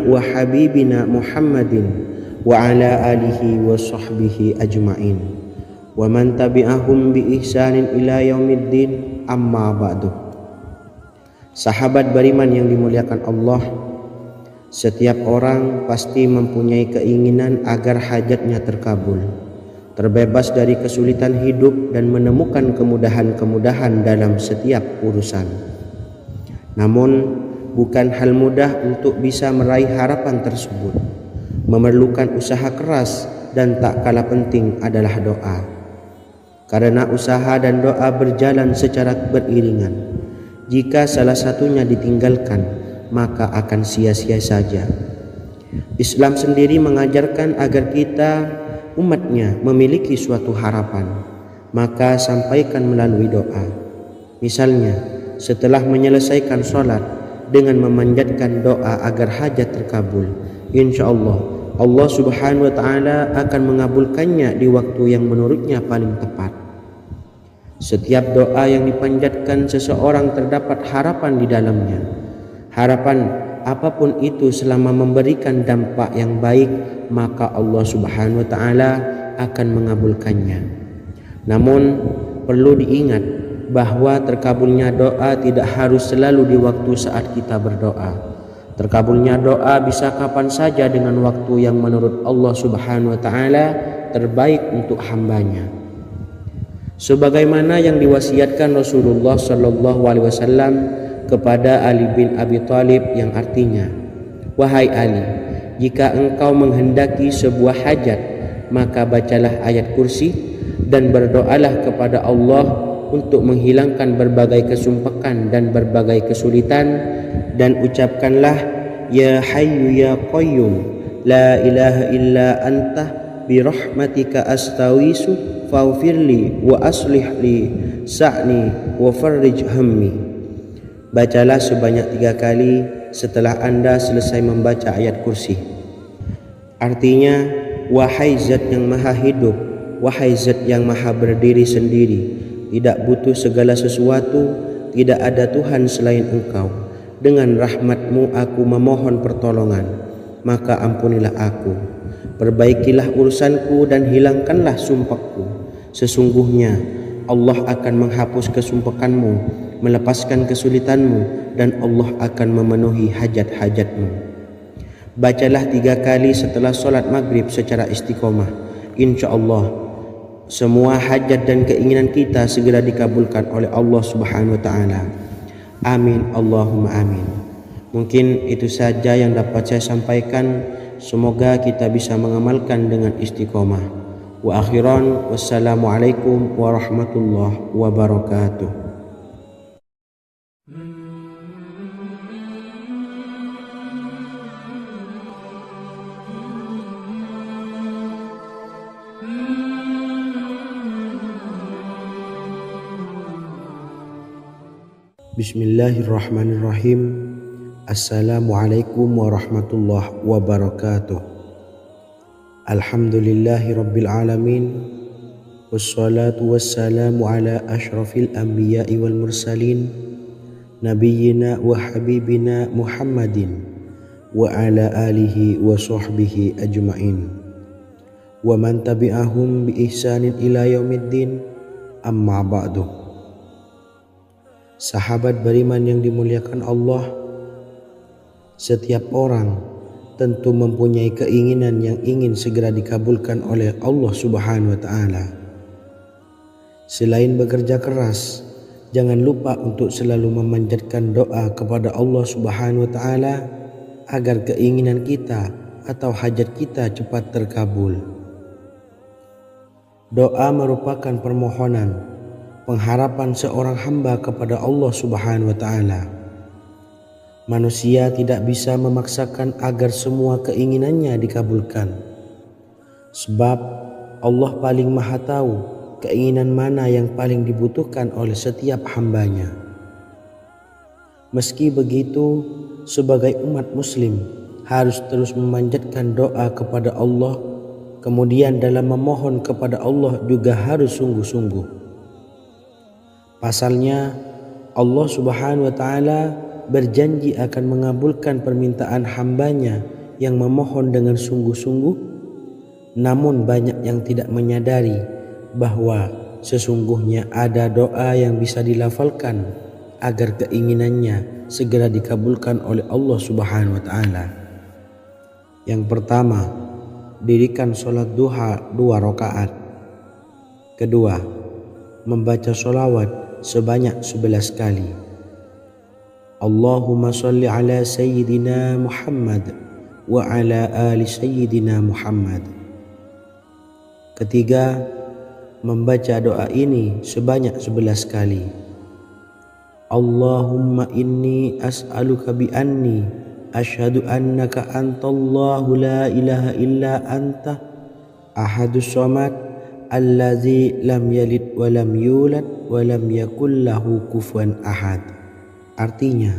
wa habibina Muhammadin wa ala alihi wa sahbihi ajma'in wa man tabi'ahum bi ihsanin ila yaumiddin, amma ba'du. Sahabat beriman yang dimuliakan Allah, setiap orang pasti mempunyai keinginan agar hajatnya terkabul, terbebas dari kesulitan hidup dan menemukan kemudahan-kemudahan dalam setiap urusan. Namun bukan hal mudah untuk bisa meraih harapan tersebut. Memerlukan usaha keras dan tak kalah penting adalah doa. Karena usaha dan doa berjalan secara beriringan. Jika salah satunya ditinggalkan, maka akan sia-sia saja. Islam sendiri mengajarkan agar kita umatnya memiliki suatu harapan, maka sampaikan melalui doa. Misalnya, setelah menyelesaikan sholat, dengan memanjatkan doa agar hajat terkabul, insyaallah Allah subhanahu wa ta'ala akan mengabulkannya di waktu yang menurutnya paling tepat. Setiap doa yang dipanjatkan seseorang terdapat harapan di dalamnya. Harapan apapun itu selama memberikan dampak yang baik, maka Allah subhanahu wa ta'ala akan mengabulkannya. Namun perlu diingat bahwa terkabulnya doa tidak harus selalu di waktu saat kita berdoa. Terkabulnya doa bisa kapan saja dengan waktu yang menurut Allah subhanahu wa ta'ala terbaik untuk hambanya. Sebagaimana yang diwasiatkan Rasulullah sallallahu alaihi wasallam kepada Ali bin Abi Thalib, yang artinya, "Wahai Ali, jika engkau menghendaki sebuah hajat, maka bacalah ayat kursi dan berdoalah kepada Allah untuk menghilangkan berbagai kesumpakan dan berbagai kesulitan, dan ucapkanlah, Ya Hayyu Ya Qayyum, La ilaha illa anta birahmatika astawisu faghfirli wa aslih li sa'ni wa farrij hammi." Bacalah sebanyak 3 kali setelah Anda selesai membaca ayat kursi. Artinya, wahai zat yang maha hidup, wahai zat yang maha berdiri sendiri, tidak butuh segala sesuatu, tidak ada Tuhan selain Engkau. Dengan rahmat-Mu aku memohon pertolongan, maka ampunilah aku. Perbaikilah urusanku dan hilangkanlah sumpahku. Sesungguhnya Allah akan menghapus kesumpahanmu, melepaskan kesulitanmu, dan Allah akan memenuhi hajat-hajatmu. Bacalah 3 kali setelah solat maghrib secara istiqomah. InsyaAllah semua hajat dan keinginan kita segera dikabulkan oleh Allah subhanahu wa ta'ala. Amin, Allahumma amin. Mungkin itu saja yang dapat saya sampaikan. Semoga kita bisa mengamalkan dengan istiqomah. Wa akhiran, wassalamualaikum warahmatullahi wabarakatuh. Bismillahirrahmanirrahim. Assalamualaikum warahmatullahi wabarakatuh. Alhamdulillahi rabbil alamin, wassalatu wassalamu ala ashrafil anbiya'i wal mursalin, nabiyyina wa habibina Muhammadin wa ala alihi wa sahbihi ajma'in wa man tabi'ahum bi ihsanin ila yaumiddin, amma ba'du. Sahabat beriman yang dimuliakan Allah, setiap orang tentu mempunyai keinginan yang ingin segera dikabulkan oleh Allah subhanahu wa ta'ala. Selain bekerja keras, jangan lupa untuk selalu memanjatkan doa kepada Allah subhanahu wa ta'ala agar keinginan kita atau hajat kita cepat terkabul. Doa merupakan permohonan, pengharapan seorang hamba kepada Allah subhanahu wa ta'ala. Manusia tidak bisa memaksakan agar semua keinginannya dikabulkan, sebab Allah paling maha tahu keinginan mana yang paling dibutuhkan oleh setiap hambanya. Meski begitu, sebagai umat muslim harus terus memanjatkan doa kepada Allah, kemudian dalam memohon kepada Allah juga harus sungguh-sungguh. Pasalnya Allah subhanahu wa ta'ala berjanji akan mengabulkan permintaan hambanya yang memohon dengan sungguh-sungguh, namun banyak yang tidak menyadari bahwa sesungguhnya ada doa yang bisa dilafalkan agar keinginannya segera dikabulkan oleh Allah Subhanahu wa taala. Yang pertama, dirikan sholat duha 2 rakaat. Kedua, membaca sholawat sebanyak 11 kali. Allahumma sholli ala sayyidina Muhammad wa ala ali sayyidina Muhammad. Ketiga, membaca doa ini sebanyak 11 kali. Allahumma inni as'aluka bi anni asyhadu annaka antallahu la ilaha illa anta ahadus samad allazi lam yalid wa lam yulad wa lam yakul lahu kufuwan ahad. Artinya,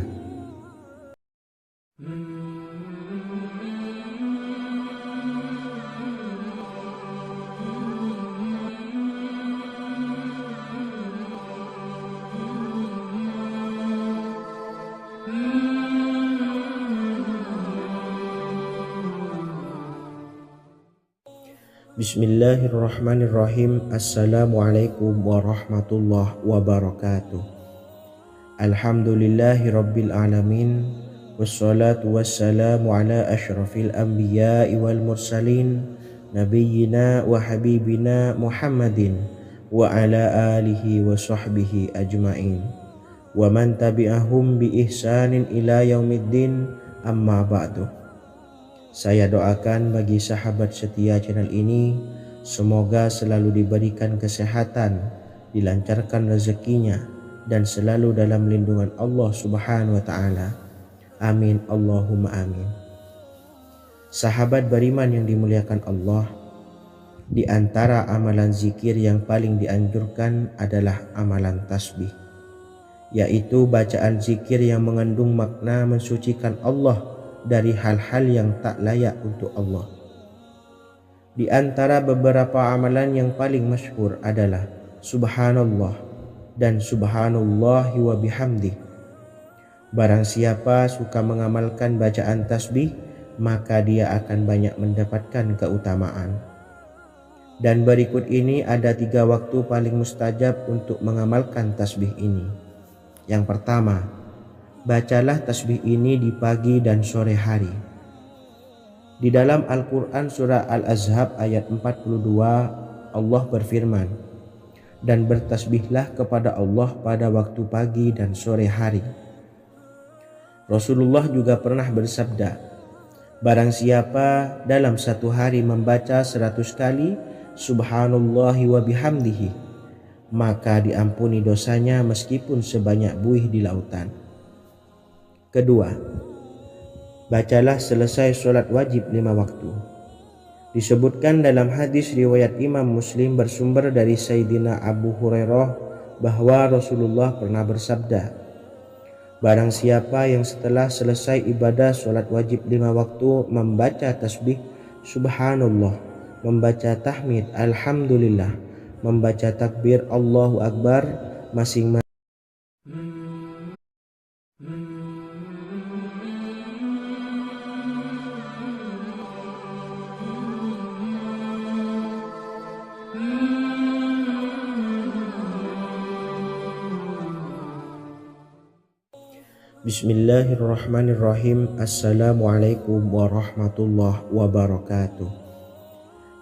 Bismillahirrahmanirrahim. Assalamualaikum warahmatullahi wabarakatuh. Alhamdulillahi rabbil alamin. Wassalatu wassalamu ala ashrafil anbiya'i wal mursalin nabiyyina wa habibina Muhammadin wa ala alihi wa sahbihi ajma'in wa man tabi'ahum bi ihsanin ila yaumiddin, amma ba'du. Saya doakan bagi sahabat setia channel ini, semoga selalu diberikan kesehatan, dilancarkan rezekinya, dan selalu dalam lindungan Allah Subhanahu wa ta'ala. Amin Allahumma amin. Sahabat beriman yang dimuliakan Allah, di antara amalan zikir yang paling dianjurkan adalah amalan tasbih, yaitu bacaan zikir yang mengandung makna mensucikan Allah dari hal-hal yang tak layak untuk Allah. Di antara beberapa amalan yang paling masyhur adalah Subhanallah dan Subhanallahi wa bihamdih. Barang siapa suka mengamalkan bacaan tasbih, maka dia akan banyak mendapatkan keutamaan. Dan berikut ini ada 3 waktu paling mustajab untuk mengamalkan tasbih ini. Yang pertama, bacalah tasbih ini di pagi dan sore hari. Di dalam Al-Quran surah Al-Ahzab ayat 42, Allah berfirman, dan bertasbihlah kepada Allah pada waktu pagi dan sore hari. Rasulullah juga pernah bersabda, barang siapa dalam satu hari membaca 100 kali Subhanallahi wa bihamdihi, maka diampuni dosanya meskipun sebanyak buih di lautan. Kedua, bacalah selesai sholat wajib 5 waktu. Disebutkan dalam hadis riwayat Imam Muslim bersumber dari Sayyidina Abu Hurairah bahwa Rasulullah pernah bersabda, barang siapa yang setelah selesai ibadah sholat wajib 5 waktu membaca tasbih Subhanallah, membaca tahmid Alhamdulillah, membaca takbir Allahu Akbar masing-masing, Bismillahirrahmanirrahim. Assalamualaikum warahmatullahi wabarakatuh.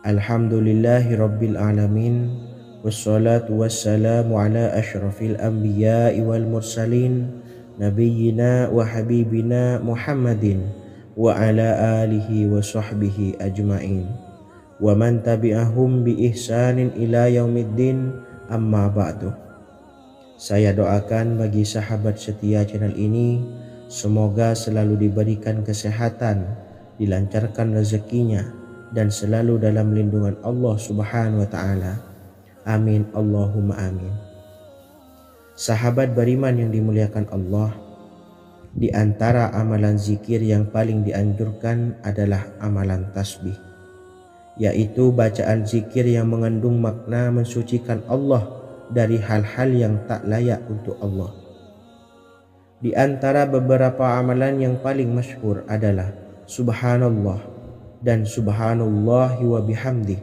Alhamdulillahi rabbil alamin. Wassalatu wassalamu ala ashrafil anbiya'i wal mursalin nabiyyina wa habibina Muhammadin wa ala alihi wa sahbihi ajma'in wa man tabi'ahum bi ihsanin ila yaumiddin, amma ba'du. Saya doakan bagi sahabat setia channel ini, semoga selalu diberikan kesehatan, dilancarkan rezekinya, dan selalu dalam lindungan Allah Subhanahu wa ta'ala. Amin Allahumma amin. Sahabat beriman yang dimuliakan Allah, di antara amalan zikir yang paling dianjurkan adalah amalan tasbih, yaitu bacaan zikir yang mengandung makna mensucikan Allah dari hal-hal yang tak layak untuk Allah. Di antara beberapa amalan yang paling masyhur adalah Subhanallah dan Subhanallahi wa bihamdih.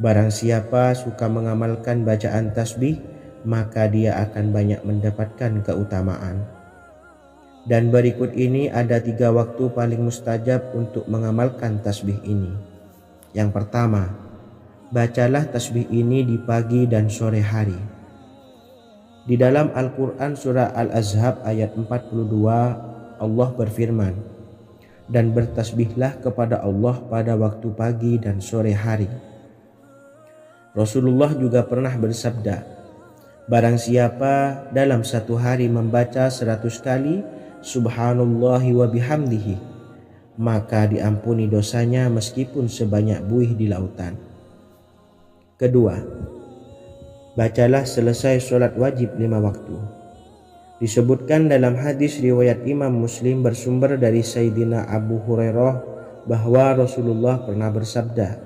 Barang siapa suka mengamalkan bacaan tasbih, maka dia akan banyak mendapatkan keutamaan. Dan berikut ini ada 3 waktu paling mustajab untuk mengamalkan tasbih ini. Yang pertama, bacalah tasbih ini di pagi dan sore hari. Di dalam Al-Quran surah Al-Ahzab ayat 42, Allah berfirman, dan bertasbihlah kepada Allah pada waktu pagi dan sore hari. Rasulullah juga pernah bersabda, barang siapa dalam satu hari membaca 100 kali Subhanallahi wa bihamdihi, maka diampuni dosanya meskipun sebanyak buih di lautan. Kedua, bacalah selesai sholat wajib 5 waktu. Disebutkan dalam hadis riwayat Imam Muslim bersumber dari Sayyidina Abu Hurairah bahwa Rasulullah pernah bersabda,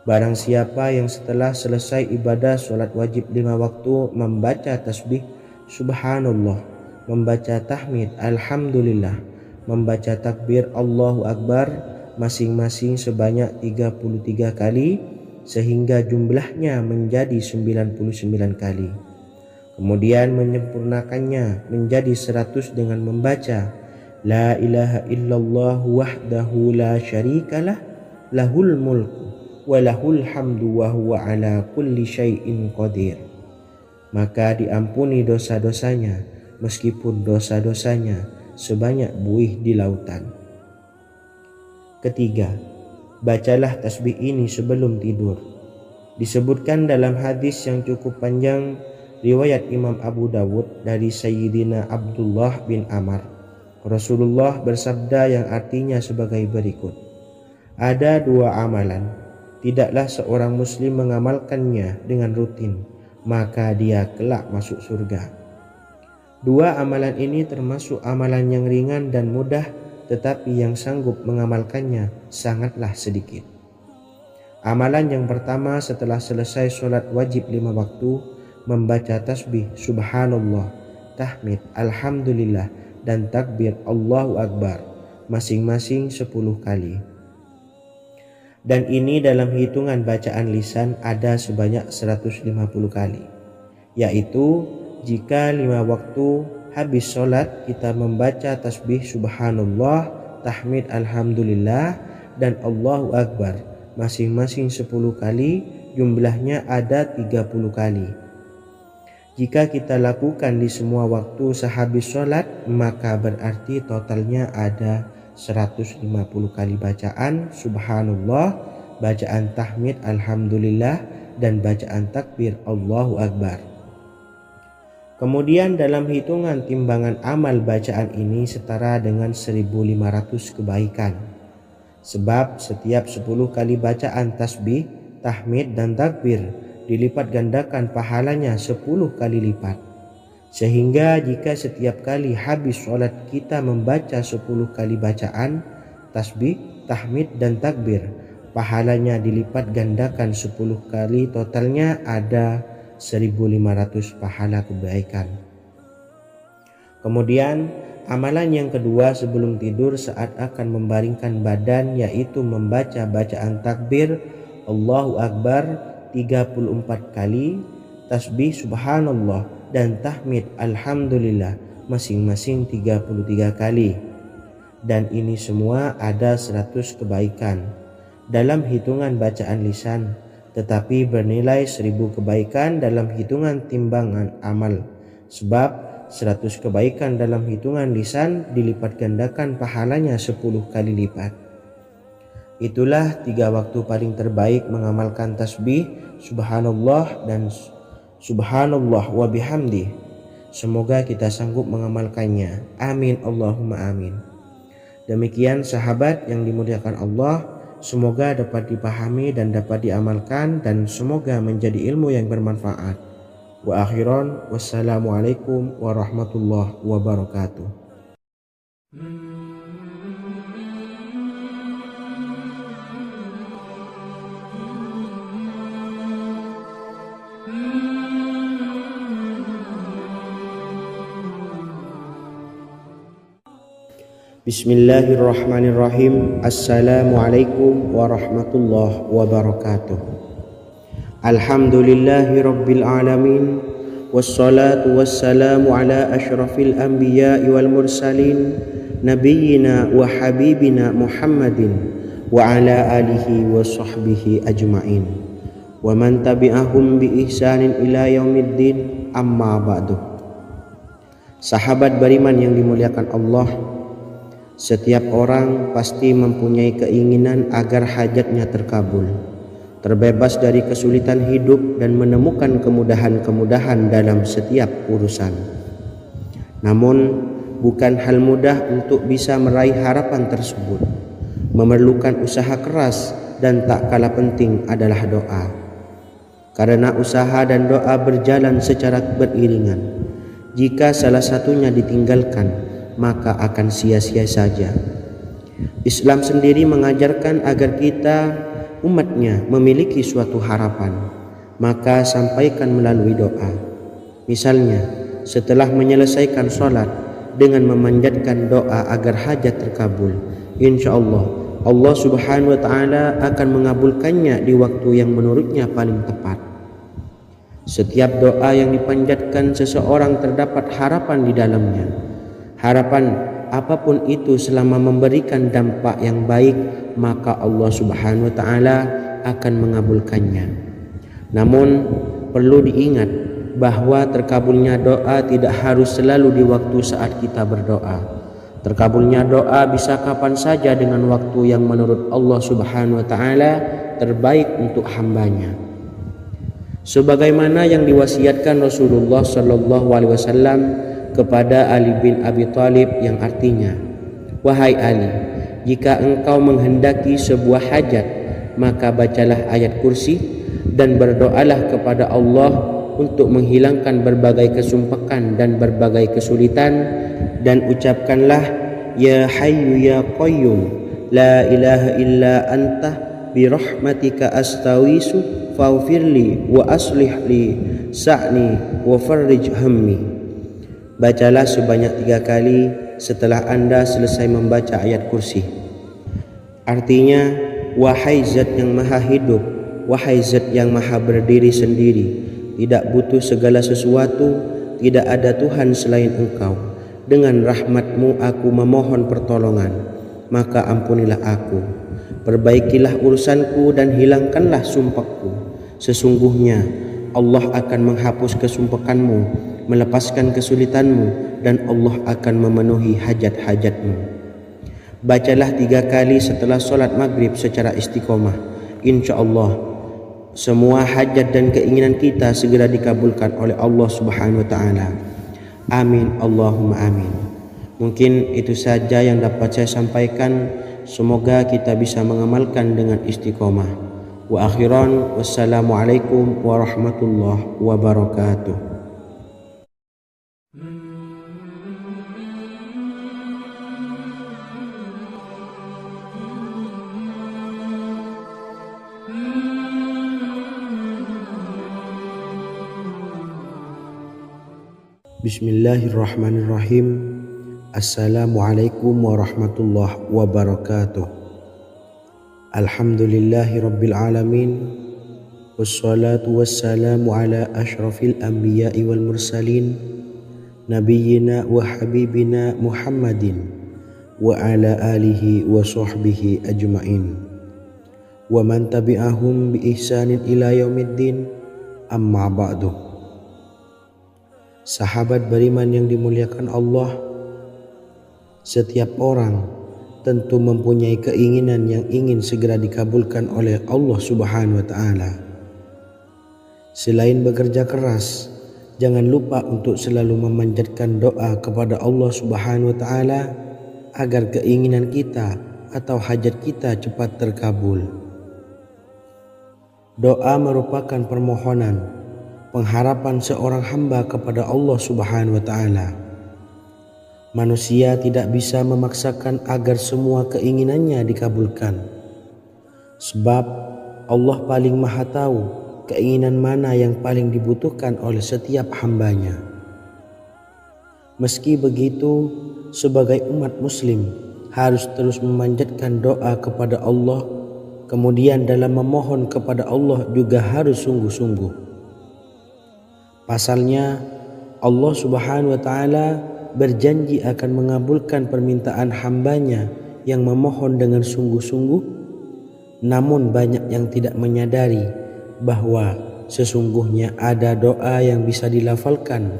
barang siapa yang setelah selesai ibadah sholat wajib 5 waktu membaca tasbih Subhanallah, membaca tahmid Alhamdulillah, membaca takbir Allahu Akbar masing-masing sebanyak 33 kali, sehingga jumlahnya menjadi 99 kali. Kemudian menyempurnakannya menjadi 100 dengan membaca La ilaha illallah wahdahu la syarikalah lahul mulku wa lahul hamdu wa huwa ala kulli syai'in qadir. Maka diampuni dosa-dosanya meskipun dosa-dosanya sebanyak buih di lautan. Ketiga, bacalah tasbih ini sebelum tidur. Disebutkan dalam hadis yang cukup panjang riwayat Imam Abu Dawud dari Sayyidina Abdullah bin Amr. Rasulullah bersabda yang artinya sebagai berikut, ada 2 amalan, tidaklah seorang muslim mengamalkannya dengan rutin, maka dia kelak masuk surga. 2 amalan ini termasuk amalan yang ringan dan mudah, tetapi yang sanggup mengamalkannya sangatlah sedikit. Amalan yang pertama setelah selesai sholat wajib 5 waktu, membaca tasbih Subhanallah, tahmid Alhamdulillah, dan takbir Allahu Akbar masing-masing 10 kali. Dan ini dalam hitungan bacaan lisan ada sebanyak 150 kali, yaitu jika 5 waktu habis sholat kita membaca tasbih Subhanallah, tahmid Alhamdulillah, dan Allahu Akbar masing-masing 10 kali, jumlahnya ada 30 kali. Jika kita lakukan di semua waktu sehabis sholat, maka berarti totalnya ada 150 kali bacaan Subhanallah, bacaan tahmid Alhamdulillah, dan bacaan takbir Allahu Akbar. Kemudian dalam hitungan timbangan amal bacaan ini setara dengan 1500 kebaikan. Sebab setiap 10 kali bacaan tasbih, tahmid, dan takbir dilipat gandakan pahalanya 10 kali lipat. Sehingga jika setiap kali habis sholat kita membaca 10 kali bacaan tasbih, tahmid, dan takbir, pahalanya dilipat gandakan 10 kali, totalnya ada 1500 pahala kebaikan. Kemudian amalan yang kedua sebelum tidur saat akan membaringkan badan, yaitu membaca bacaan takbir Allahu Akbar 34 kali, tasbih Subhanallah, dan tahmid Alhamdulillah masing-masing 33 kali. Dan ini semua ada 100 kebaikan dalam hitungan bacaan lisan, tetapi bernilai 1000 kebaikan dalam hitungan timbangan amal. Sebab 100 kebaikan dalam hitungan lisan dilipat gandakan pahalanya 10 kali lipat. Itulah 3 waktu paling terbaik mengamalkan tasbih Subhanallah dan Subhanallah wa bihamdih. Semoga kita sanggup mengamalkannya. Amin Allahumma amin. Demikian sahabat yang dimuliakan Allah, semoga dapat dipahami dan dapat diamalkan, dan semoga menjadi ilmu yang bermanfaat. Wa akhiran, wassalamualaikum warahmatullahi wabarakatuh. Bismillahirrahmanirrahim. Assalamualaikum warahmatullahi wabarakatuh. Alhamdulillahi rabbil alamin. Wassalatu wassalamu ala ashrafil anbiya'i wal mursalin, nabiyyina wa habibina Muhammadin wa ala alihi wa sahbihi ajma'in, wa man tabi'ahum bi ihsanin ila yaumiddin, amma ba'du. Sahabat beriman yang dimuliakan Allah, setiap orang pasti mempunyai keinginan agar hajatnya terkabul, terbebas dari kesulitan hidup dan menemukan kemudahan-kemudahan dalam setiap urusan. Namun, bukan hal mudah untuk bisa meraih harapan tersebut. Memerlukan usaha keras dan tak kalah penting adalah doa. Karena usaha dan doa berjalan secara beriringan. Jika salah satunya ditinggalkan, maka akan sia-sia saja. Islam sendiri mengajarkan agar kita umatnya memiliki suatu harapan, maka sampaikan melalui doa. Misalnya, setelah menyelesaikan sholat dengan memanjatkan doa agar hajat terkabul, insya Allah subhanahu wa ta'ala akan mengabulkannya di waktu yang menurutnya paling tepat. Setiap doa yang dipanjatkan seseorang terdapat harapan di dalamnya. Harapan apapun itu selama memberikan dampak yang baik, maka Allah subhanahu wa ta'ala akan mengabulkannya. Namun perlu diingat bahwa terkabulnya doa tidak harus selalu di waktu saat kita berdoa. Terkabulnya doa bisa kapan saja dengan waktu yang menurut Allah subhanahu wa ta'ala terbaik untuk hambanya. Sebagaimana yang diwasiatkan Rasulullah sallallahu alaihi wasallam kepada Ali bin Abi Thalib, yang artinya, wahai Ali, jika engkau menghendaki sebuah hajat, maka bacalah ayat kursi dan berdoalah kepada Allah untuk menghilangkan berbagai kesumpakan dan berbagai kesulitan, dan ucapkanlah, ya hayyu ya qayyum la ilaha illa anta birahmatika astawisu faghfirli wa aslih li sa'ni wa farrij hammi. Bacalah sebanyak 3 kali setelah Anda selesai membaca ayat kursi. Artinya, wahai zat yang maha hidup, wahai zat yang maha berdiri sendiri, tidak butuh segala sesuatu, tidak ada Tuhan selain Engkau. Dengan rahmat-Mu aku memohon pertolongan, maka ampunilah aku. Perbaikilah urusanku dan hilangkanlah sumpahku. Sesungguhnya Allah akan menghapus kesumpahanmu, melepaskan kesulitanmu, dan Allah akan memenuhi hajat-hajatmu. Bacalah 3 kali setelah solat maghrib secara istiqomah. Insya Allah semua hajat dan keinginan kita segera dikabulkan oleh Allah subhanahu wa ta'ala. Amin Allahumma amin. Mungkin itu saja yang dapat saya sampaikan. Semoga kita bisa mengamalkan dengan istiqomah. Wa akhiran, wassalamualaikum warahmatullahi wabarakatuh. Bismillahirrahmanirrahim. Assalamualaikum warahmatullahi wabarakatuh. Alhamdulillahi rabbil alamin. Wassalatu wassalamu ala ashrafil anbiya'i wal mursalin, nabiyyina wa habibina Muhammadin wa ala alihi wa sahbihi ajma'in, wa man tabi'ahum bi ihsanin ila yaumiddin, amma ba'du. Sahabat beriman yang dimuliakan Allah, setiap orang tentu mempunyai keinginan yang ingin segera dikabulkan oleh Allah subhanahu wa ta'ala. Selain bekerja keras, jangan lupa untuk selalu memanjatkan doa kepada Allah subhanahu wa ta'ala agar keinginan kita atau hajat kita cepat terkabul. Doa merupakan permohonan, pengharapan seorang hamba kepada Allah subhanahu wa ta'ala. Manusia tidak bisa memaksakan agar semua keinginannya dikabulkan, sebab Allah paling maha tahu keinginan mana yang paling dibutuhkan oleh setiap hambanya. Meski begitu, sebagai umat muslim, harus terus memanjatkan doa kepada Allah, kemudian dalam memohon kepada Allah juga harus sungguh-sungguh. Pasalnya Allah Subhanahu wa Ta'ala berjanji akan mengabulkan permintaan hambanya yang memohon dengan sungguh-sungguh. Namun banyak yang tidak menyadari bahwa sesungguhnya ada doa yang bisa dilafalkan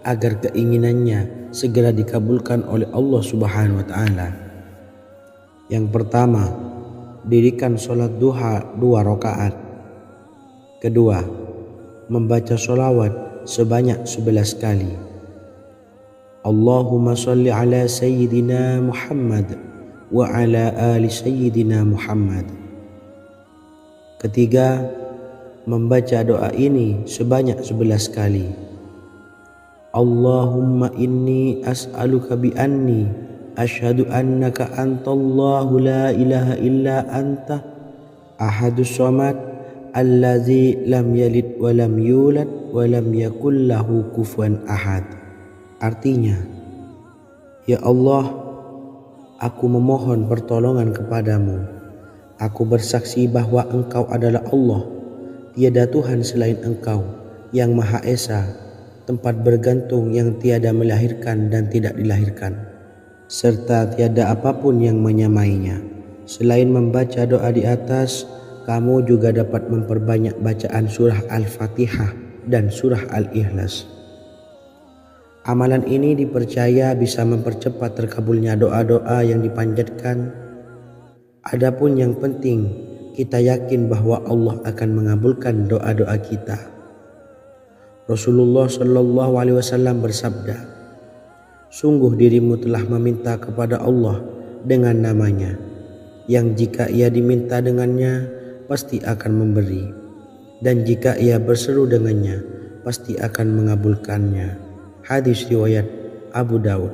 agar keinginannya segera dikabulkan oleh Allah Subhanahu wa Ta'ala. Yang pertama, dirikan sholat duha 2 rakaat. Kedua, membaca sholawat sebanyak 11 kali. Allahumma sholli ala sayyidina Muhammad wa ala ali sayyidina Muhammad. Ketiga, membaca doa ini sebanyak 11 kali. Allahumma inni as'aluka bi anni asyhadu annaka antallahu la ilaha illa anta ahadus samad allazi lam yalid wa lam yulad wa lam yakul lahu kufuwan ahad. Artinya, ya Allah, aku memohon pertolongan kepadamu. Aku bersaksi bahwa Engkau adalah Allah, tiada Tuhan selain Engkau yang Maha Esa, tempat bergantung yang tiada melahirkan dan tidak dilahirkan, serta tiada apapun yang menyamainya. Selain membaca doa di atas, kamu juga dapat memperbanyak bacaan surah Al-Fatihah dan surah Al-Ikhlas. Amalan ini dipercaya bisa mempercepat terkabulnya doa-doa yang dipanjatkan. Adapun yang penting, kita yakin bahwa Allah akan mengabulkan doa-doa kita. Rasulullah Shallallahu Alaihi Wasallam bersabda, sungguh dirimu telah meminta kepada Allah dengan namanya, yang jika ia diminta dengannya, pasti akan memberi, dan jika ia berseru dengannya, pasti akan mengabulkannya. Hadis riwayat Abu Daud.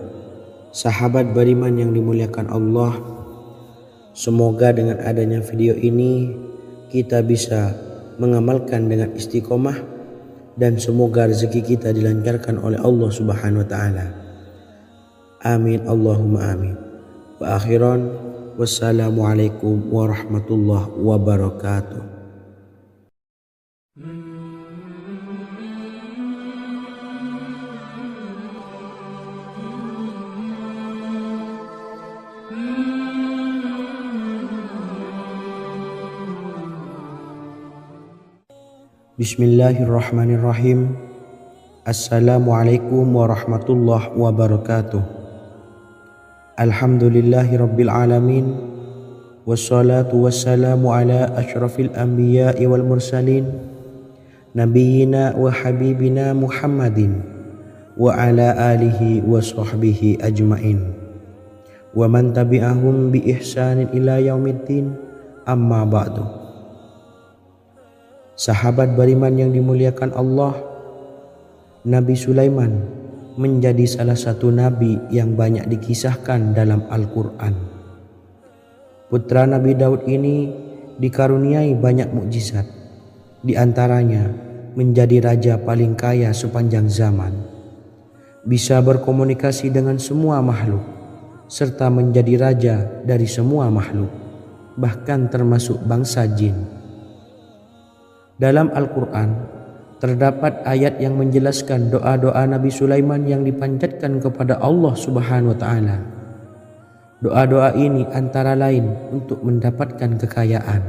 Sahabat beriman yang dimuliakan Allah, semoga dengan adanya video ini kita bisa mengamalkan dengan istiqomah, dan semoga rezeki kita dilancarkan oleh Allah Subhanahu wa Ta'ala. Amin Allahumma amin. Wa akhiran, wassalamualaikum warahmatullahi wabarakatuh. Bismillahirrahmanirrahim. Assalamualaikum warahmatullahi wabarakatuh. Alhamdulillahi rabbil alamin. Wassalatu wassalamu ala ashrafil anbiya'i wal mursalin, nabiyyina wa habibina Muhammadin wa ala alihi wa sahbihi ajma'in, wa man tabi'ahum bi ihsanin ila yaumiddin, amma ba'du. Sahabat beriman yang dimuliakan Allah, Nabi Sulaiman menjadi salah satu nabi yang banyak dikisahkan dalam Al-Quran. Putra Nabi Daud ini dikaruniai banyak mukjizat, di antaranya menjadi raja paling kaya sepanjang zaman, bisa berkomunikasi dengan semua makhluk, serta menjadi raja dari semua makhluk, bahkan termasuk bangsa jin. Dalam Al-Quran terdapat ayat yang menjelaskan doa-doa Nabi Sulaiman yang dipanjatkan kepada Allah Subhanahu wa Ta'ala. Doa-doa ini antara lain untuk mendapatkan kekayaan.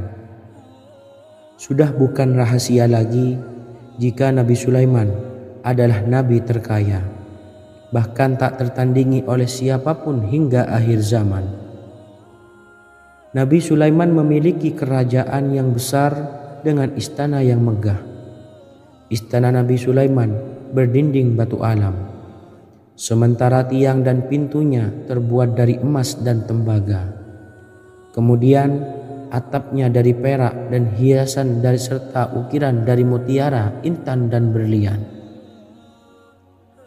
Sudah bukan rahasia lagi jika Nabi Sulaiman adalah nabi terkaya, bahkan tak tertandingi oleh siapapun hingga akhir zaman. Nabi Sulaiman memiliki kerajaan yang besar dengan istana yang megah. Istana Nabi Sulaiman berdinding batu alam, sementara tiang dan pintunya terbuat dari emas dan tembaga. Kemudian atapnya dari perak dan hiasan dari serta ukiran dari mutiara, intan dan berlian.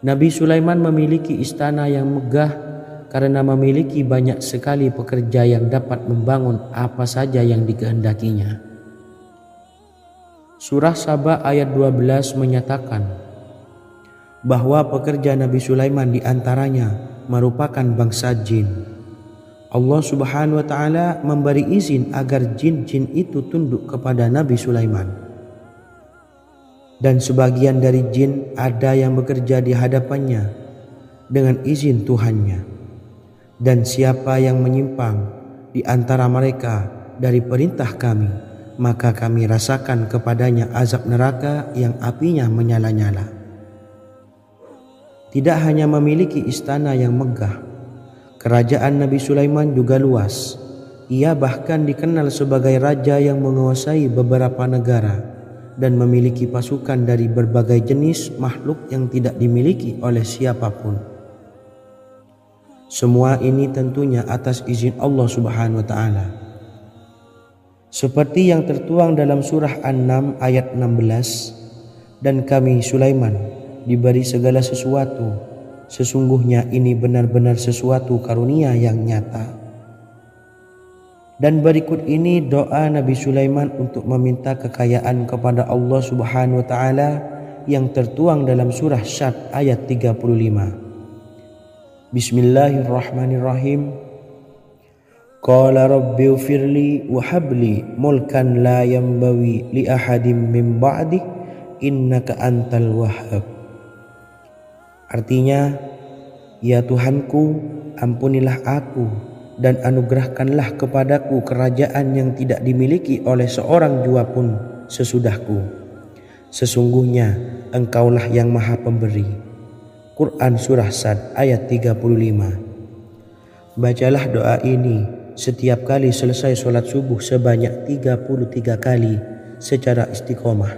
Nabi Sulaiman memiliki istana yang megah karena memiliki banyak sekali pekerja yang dapat membangun apa saja yang dikehendakinya. Surah Saba ayat 12 menyatakan bahwa pekerja Nabi Sulaiman diantaranya merupakan bangsa jin. Allah Subhanahu wa taala memberi izin agar jin-jin itu tunduk kepada Nabi Sulaiman. Dan sebagian dari jin ada yang bekerja di hadapannya dengan izin Tuhannya. Dan siapa yang menyimpang di antara mereka dari perintah kami, maka kami rasakan kepadanya azab neraka yang apinya menyala-nyala. Tidak hanya memiliki istana yang megah, kerajaan Nabi Sulaiman juga luas. Ia bahkan dikenal sebagai raja yang menguasai beberapa negara dan memiliki pasukan dari berbagai jenis makhluk yang tidak dimiliki oleh siapapun. Semua ini tentunya atas izin Allah Subhanahu wa taala. Seperti yang tertuang dalam surah An-Naml ayat 16, dan kami Sulaiman diberi segala sesuatu, sesungguhnya ini benar-benar sesuatu karunia yang nyata. Dan berikut ini doa Nabi Sulaiman untuk meminta kekayaan kepada Allah Subhanahu wa taala yang tertuang dalam surah Syad ayat 35. Bismillahirrahmanirrahim. Qala rabbi ufirli wa habli mulkan la yanbawi li ahadim min ba'di innaka antal wahhab. Artinya, ya Tuhanku, ampunilah aku dan anugerahkanlah kepadaku kerajaan yang tidak dimiliki oleh seorang jua pun sesudahku. Sesungguhnya Engkaulah yang Maha Pemberi. Quran Surah Sad ayat 35. Bacalah doa ini setiap kali selesai sholat subuh sebanyak 33 kali secara istiqomah.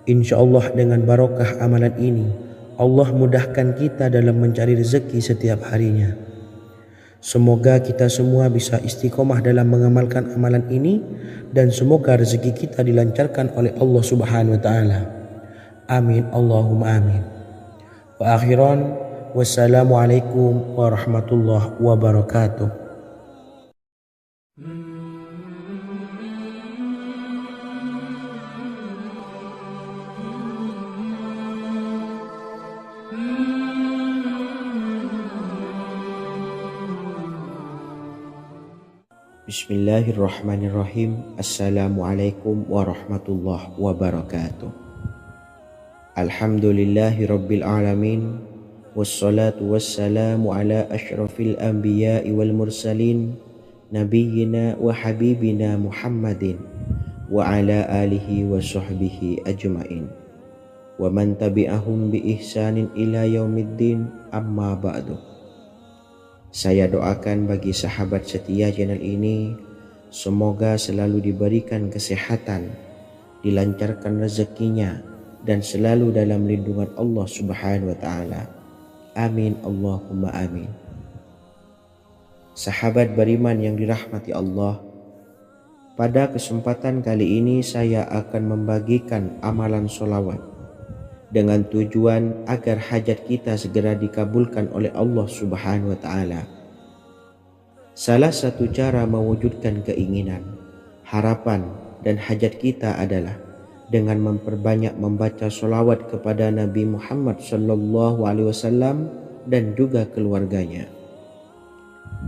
Insya Allah dengan barokah amalan ini, Allah mudahkan kita dalam mencari rezeki setiap harinya. Semoga kita semua bisa istiqomah dalam mengamalkan amalan ini dan semoga rezeki kita dilancarkan oleh Allah Subhanahu wa taala. Amin Allahumma amin. Wa akhiran, wassalamualaikum warahmatullahi wabarakatuh. Bismillahirrahmanirrahim. Assalamualaikum warahmatullahi wabarakatuh. Alhamdulillahi rabbil alamin. Wassalatu wassalamu ala ashrafil anbiya'i wal mursalin, nabiyyina wa habibina Muhammadin wa ala alihi wa sahbihi ajma'in wa man tabi'ahum bi ihsanin ila yaumiddin, amma ba'du. Saya doakan bagi sahabat setia channel ini, semoga selalu diberikan kesehatan, dilancarkan rezekinya, dan selalu dalam lindungan Allah Subhanahu wa taala. Amin Allahumma amin. Sahabat beriman yang dirahmati Allah, pada kesempatan kali ini saya akan membagikan amalan sholawat dengan tujuan agar hajat kita segera dikabulkan oleh Allah Subhanahu wa taala. Salah satu cara mewujudkan keinginan, harapan, dan hajat kita adalah dengan memperbanyak membaca sholawat kepada Nabi Muhammad SAW dan juga keluarganya.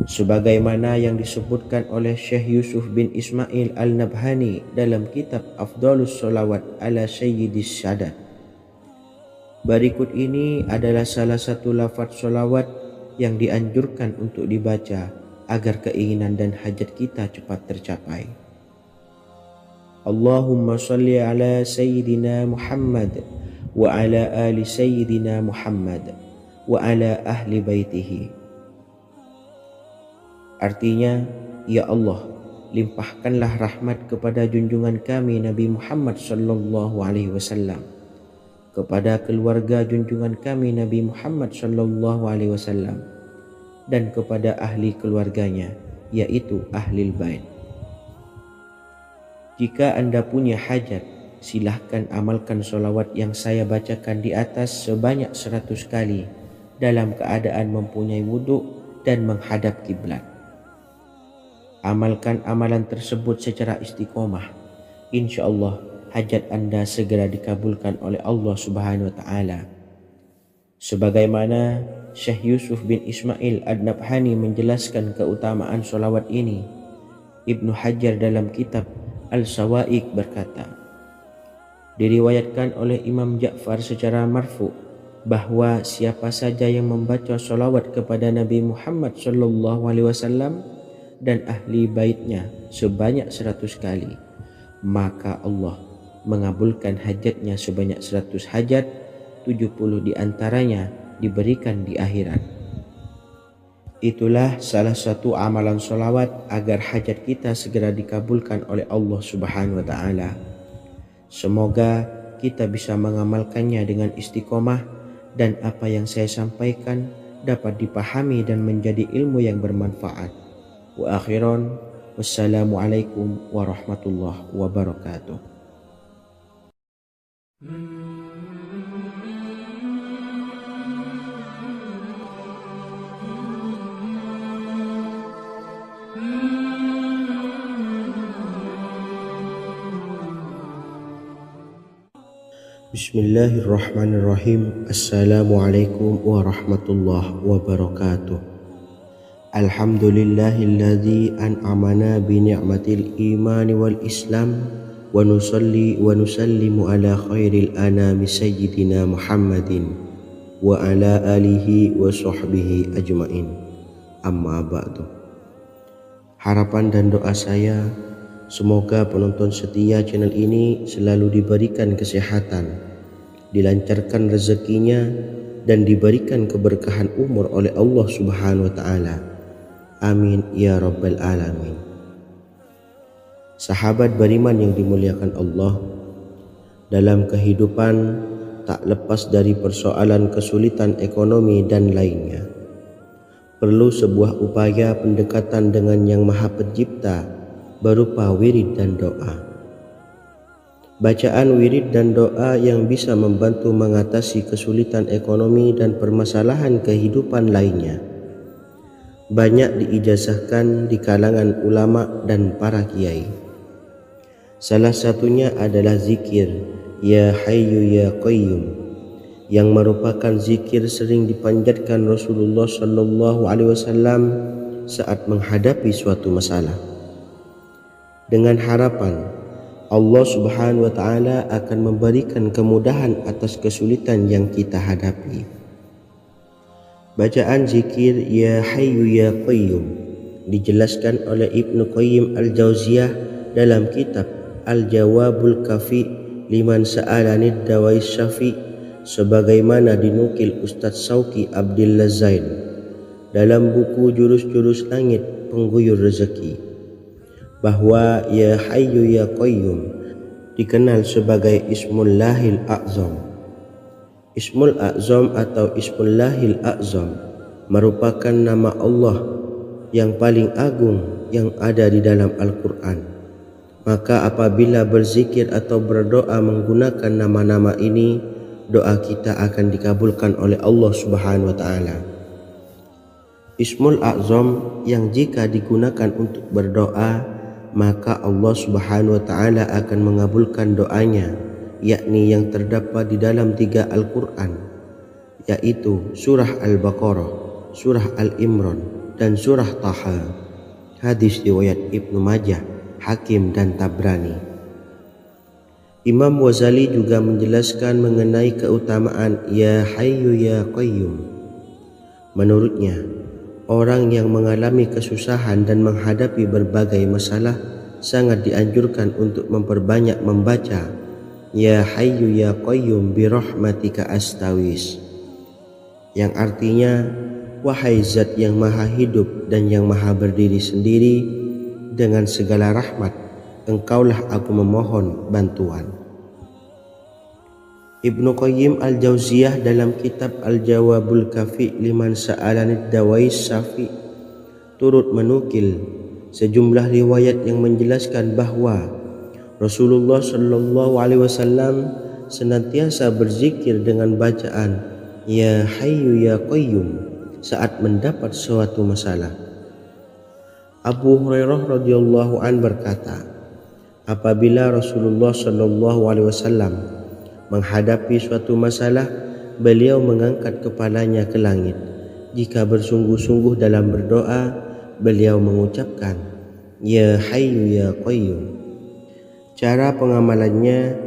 Sebagaimana yang disebutkan oleh Syekh Yusuf bin Ismail Al-Nabhani dalam kitab Afdhalus Sholawat ala Sayyidis Sadat. Berikut ini adalah salah satu lafaz sholawat yang dianjurkan untuk dibaca agar keinginan dan hajat kita cepat tercapai. Allahumma salli ala Sayyidina Muhammad wa ala ali Sayyidina Muhammad wa ala ahli baitihi. Artinya, ya Allah, limpahkanlah rahmat kepada junjungan kami Nabi Muhammad sallallahu alaihi wasallam, kepada keluarga junjungan kami Nabi Muhammad sallallahu alaihi wasallam, dan kepada ahli keluarganya, yaitu ahlil bait. Jika Anda punya hajat, silahkan amalkan sholawat yang saya bacakan di atas sebanyak 100 kali dalam keadaan mempunyai wudhu dan menghadap kiblat. Amalkan amalan tersebut secara istiqomah. Insya Allah hajat Anda segera dikabulkan oleh Allah Subhanahu wa taala. Sebagaimana Syekh Yusuf bin Ismail Ad-Nabhani menjelaskan keutamaan solawat ini. Ibnu Hajar dalam kitab Al-Sawa'iq berkata, diriwayatkan oleh Imam Ja'far secara marfu bahwa siapa saja yang membaca solawat kepada Nabi Muhammad SAW dan ahli baitnya sebanyak 100 kali, maka Allah mengabulkan hajatnya sebanyak 100 hajat, 70 diantaranya diberikan di akhirat. Itulah salah satu amalan solawat agar hajat kita segera dikabulkan oleh Allah Subhanahu wa Ta'ala. Semoga kita bisa mengamalkannya dengan istiqomah dan apa yang saya sampaikan dapat dipahami dan menjadi ilmu yang bermanfaat. Wa akhiran, wassalamualaikum warahmatullahi wabarakatuh. Bismillahirrahmanirrahim. Assalamualaikum warahmatullahi wabarakatuh. Alhamdulillahilladzi an'amana bi ni'matil imani wal islam wa nusalli wa nusallimu ala khairil anami sayyidina Muhammadin wa ala alihi wa sahbihi ajmain. Amma ba'du. Harapan dan doa saya, semoga penonton setia channel ini selalu diberikan kesehatan, dilancarkan rezekinya, dan diberikan keberkahan umur oleh Allah Subhanahu wa Ta'ala. Amin ya rabbal alamin. Sahabat beriman yang dimuliakan Allah, dalam kehidupan tak lepas dari persoalan kesulitan ekonomi dan lainnya. Perlu sebuah upaya pendekatan dengan Yang Maha Pencipta berupa wirid dan doa. Bacaan wirid dan doa yang bisa membantu mengatasi kesulitan ekonomi dan permasalahan kehidupan lainnya banyak diijazahkan di kalangan ulama dan para kiai. Salah satunya adalah zikir Ya Hayyu Ya Qayyum, yang merupakan zikir sering dipanjatkan Rasulullah SAW saat menghadapi suatu masalah, dengan harapan Allah Subhanahu wa Ta'ala akan memberikan kemudahan atas kesulitan yang kita hadapi. Bacaan zikir Ya Hayyu Ya Qayyum dijelaskan oleh Ibnu Qayyim Al-Jauziyah dalam kitab Al-Jawabul Kafi liman sa'alanid dawai syafi, sebagaimana dinukil Ustadz Sauki Abdillah Zain dalam buku Jurus-Jurus Langit Pengguyur Rezeki, bahwa Ya Hayyu Ya Qayyum dikenal sebagai Ismullahil A'zam. Ismul A'zam atau Ismullahil A'zam merupakan nama Allah yang paling agung yang ada di dalam Al-Quran. Maka apabila berzikir atau berdoa menggunakan nama-nama ini, doa kita akan dikabulkan oleh Allah Subhanahu wa Ta'ala. Ismul A'zam yang jika digunakan untuk berdoa, maka Allah Subhanahu wa Ta'ala akan mengabulkan doanya, yakni yang terdapat di dalam 3 Al-Quran, yaitu surah Al-Baqarah, surah Al-Imran, dan surah Taha. Hadis riwayat Ibnu Majah, Hakim, dan Tabrani. Imam Ghazali juga menjelaskan mengenai keutamaan Ya Hayyu Ya Qayyum. Menurutnya, orang yang mengalami kesusahan dan menghadapi berbagai masalah sangat dianjurkan untuk memperbanyak membaca Ya Hayyu Ya Qayyum bi rahmatika astawis, yang artinya, wahai zat yang maha hidup dan yang maha berdiri sendiri, dengan segala rahmat engkaulah aku memohon bantuan. Ibnu Qayyim Al-Jauziyah dalam kitab Al-Jawabul Kafi liman sa'alanid dawai syafi turut menukil sejumlah riwayat yang menjelaskan bahwa Rasulullah SAW senantiasa berzikir dengan bacaan Ya Hayyu Ya Qayyum saat mendapat suatu masalah. Abu Hurairah radhiyallahu an berkata, apabila Rasulullah SAW menghadapi suatu masalah, beliau mengangkat kepalanya ke langit jika bersungguh-sungguh dalam berdoa, beliau mengucapkan, Ya Hayyu Ya Qayyum. Cara pengamalannya,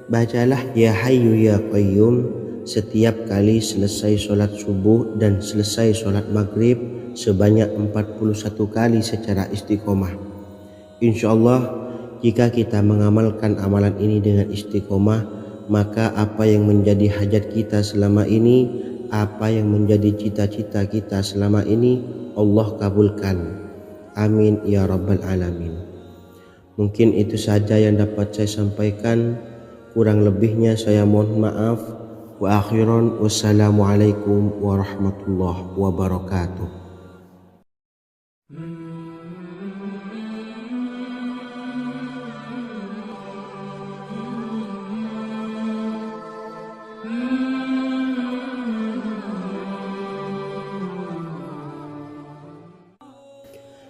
bacalah Ya Hayyu Ya Qayyum setiap kali selesai sholat subuh dan selesai sholat maghrib sebanyak 41 kali secara istiqomah. InsyaAllah jika kita mengamalkan amalan ini dengan istiqomah, maka apa yang menjadi hajat kita selama ini, apa yang menjadi cita-cita kita selama ini, Allah kabulkan. Amin ya rabbal alamin. Mungkin itu saja yang dapat saya sampaikan. Kurang lebihnya saya mohon maaf. Wa akhiran, wassalamualaikum warahmatullahi wabarakatuh.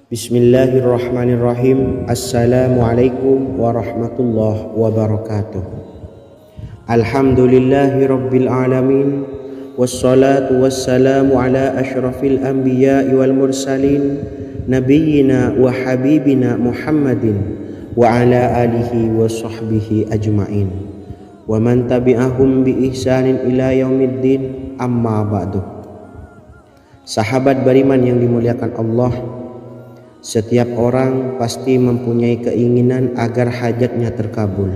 Bismillahirrahmanirrahim. Assalamualaikum warahmatullahi wabarakatuh. Alhamdulillahi rabbil alamin. Wassalatu wassalamu ala ashrafil anbiya'i wal mursalin, nabiyyina wa habibina Muhammadin wa ala alihi wa sahbihi ajma'in, wa man tabi'ahum bi ihsanin ila yaumiddin, amma ba'du. Sahabat beriman yang dimuliakan Allah, setiap orang pasti mempunyai keinginan agar hajatnya terkabul,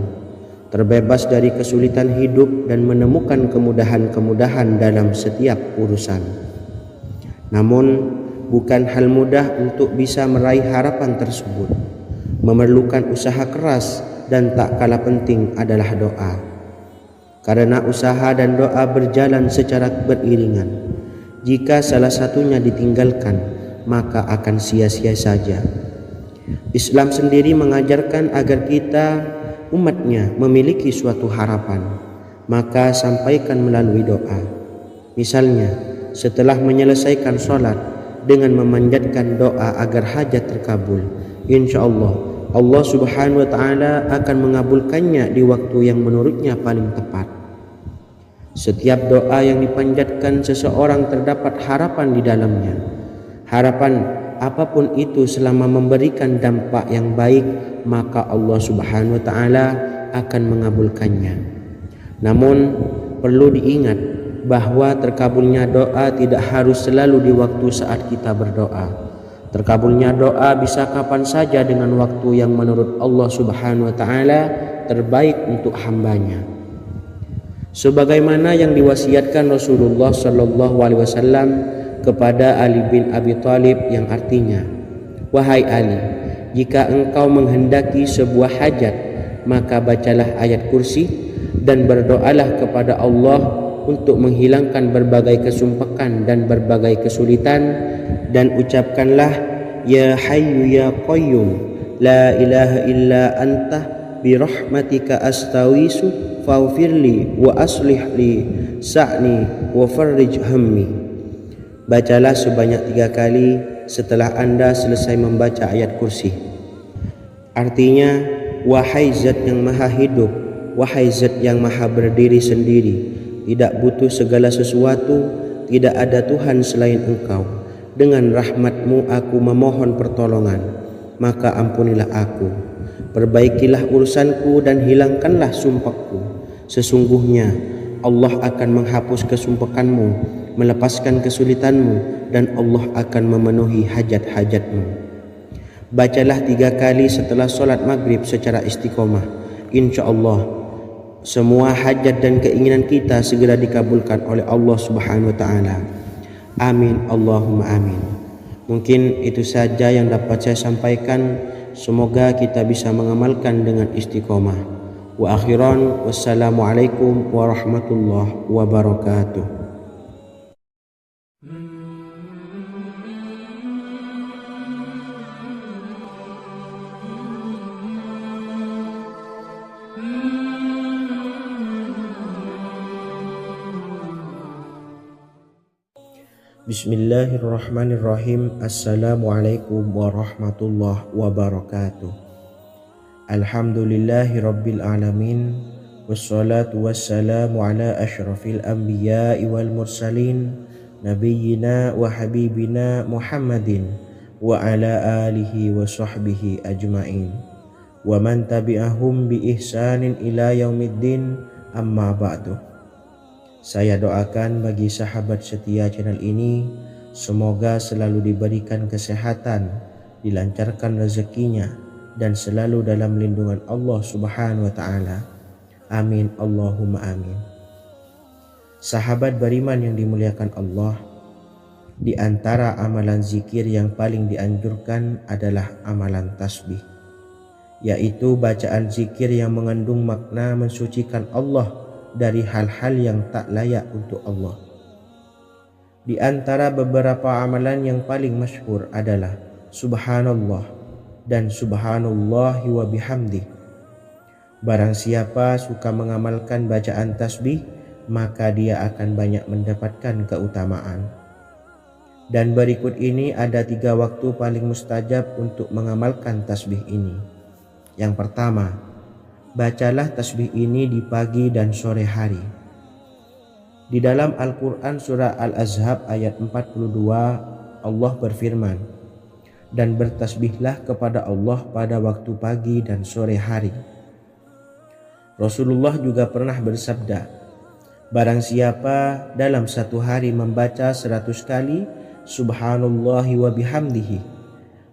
terbebas dari kesulitan hidup dan menemukan kemudahan-kemudahan dalam setiap urusan. Namun bukan hal mudah untuk bisa meraih harapan tersebut. Memerlukan usaha keras dan tak kalah penting adalah doa. Karena usaha dan doa berjalan secara beriringan. Jika salah satunya ditinggalkan, maka akan sia-sia saja. Islam sendiri mengajarkan agar kita umatnya memiliki suatu harapan, maka sampaikan melalui doa. Misalnya, setelah menyelesaikan sholat dengan memanjatkan doa agar hajat terkabul, insyaallah Allah subhanahu wa ta'ala akan mengabulkannya di waktu yang menurutnya paling tepat. Setiap doa yang dipanjatkan seseorang terdapat harapan di dalamnya. Harapan apapun itu selama memberikan dampak yang baik, maka Allah subhanahu wa ta'ala akan mengabulkannya. Namun perlu diingat bahwa terkabulnya doa tidak harus selalu di waktu saat kita berdoa. Terkabulnya doa bisa kapan saja dengan waktu yang menurut Allah subhanahu wa ta'ala terbaik untuk hambanya. Sebagaimana yang diwasiatkan Rasulullah sallallahu alaihi wasallam kepada Ali bin Abi Thalib, yang artinya, Wahai Ali, jika engkau menghendaki sebuah hajat, maka bacalah ayat kursi dan berdoalah kepada Allah untuk menghilangkan berbagai kesumpakan dan berbagai kesulitan, dan ucapkanlah Ya Hayyu Ya Qayyum, La ilaha illa anta birahmatika astawisu faghfirli wa aslih li sa'ni wa farrij hammi. Bacalah sebanyak 3 kali setelah Anda selesai membaca ayat kursi. Artinya, wahai zat yang maha hidup, wahai zat yang maha berdiri sendiri, tidak butuh segala sesuatu, tidak ada Tuhan selain Engkau. Dengan rahmat-Mu aku memohon pertolongan, maka ampunilah aku. Perbaikilah urusanku dan hilangkanlah sumpahku. Sesungguhnya Allah akan menghapus kesumpahanmu, melepaskan kesulitanmu, dan Allah akan memenuhi hajat-hajatmu. Bacalah 3 kali setelah sholat maghrib secara istiqomah. InsyaAllah semua hajat dan keinginan kita segera dikabulkan oleh Allah subhanahu wa ta'ala. Amin Allahumma amin. Mungkin itu saja yang dapat saya sampaikan. Semoga kita bisa mengamalkan dengan istiqomah. Wa akhiran, wassalamualaikum warahmatullahi wabarakatuh. Bismillahirrahmanirrahim. Assalamualaikum warahmatullahi wabarakatuh. Alhamdulillahi rabbil alamin. Wassalatu wassalamu ala ashrafil anbiya'i wal mursalin, nabiyyina wa habibina Muhammadin wa ala alihi wa sahbihi ajma'in wa man tabi'ahum bi ihsanin ila yaumiddin amma ba'du. Saya doakan bagi sahabat setia channel ini, semoga selalu diberikan kesehatan, dilancarkan rezekinya, dan selalu dalam lindungan Allah Subhanahu wa ta'ala. Amin Allahumma amin. Sahabat beriman yang dimuliakan Allah, di antara amalan zikir yang paling dianjurkan adalah amalan tasbih, yaitu bacaan zikir yang mengandung makna mensucikan Allah dari hal-hal yang tak layak untuk Allah. Di antara beberapa amalan yang paling masyhur adalah Subhanallah dan Subhanallahi wa bihamdih. Barang siapa suka mengamalkan bacaan tasbih, maka dia akan banyak mendapatkan keutamaan. Dan berikut ini ada 3 waktu paling mustajab untuk mengamalkan tasbih ini. Yang pertama, bacalah tasbih ini di pagi dan sore hari. Di dalam Al-Quran surah Al-Ahzab ayat 42, Allah berfirman, dan bertasbihlah kepada Allah pada waktu pagi dan sore hari. Rasulullah juga pernah bersabda, barang siapa dalam satu hari membaca 100 kali Subhanallahi wa bihamdihi,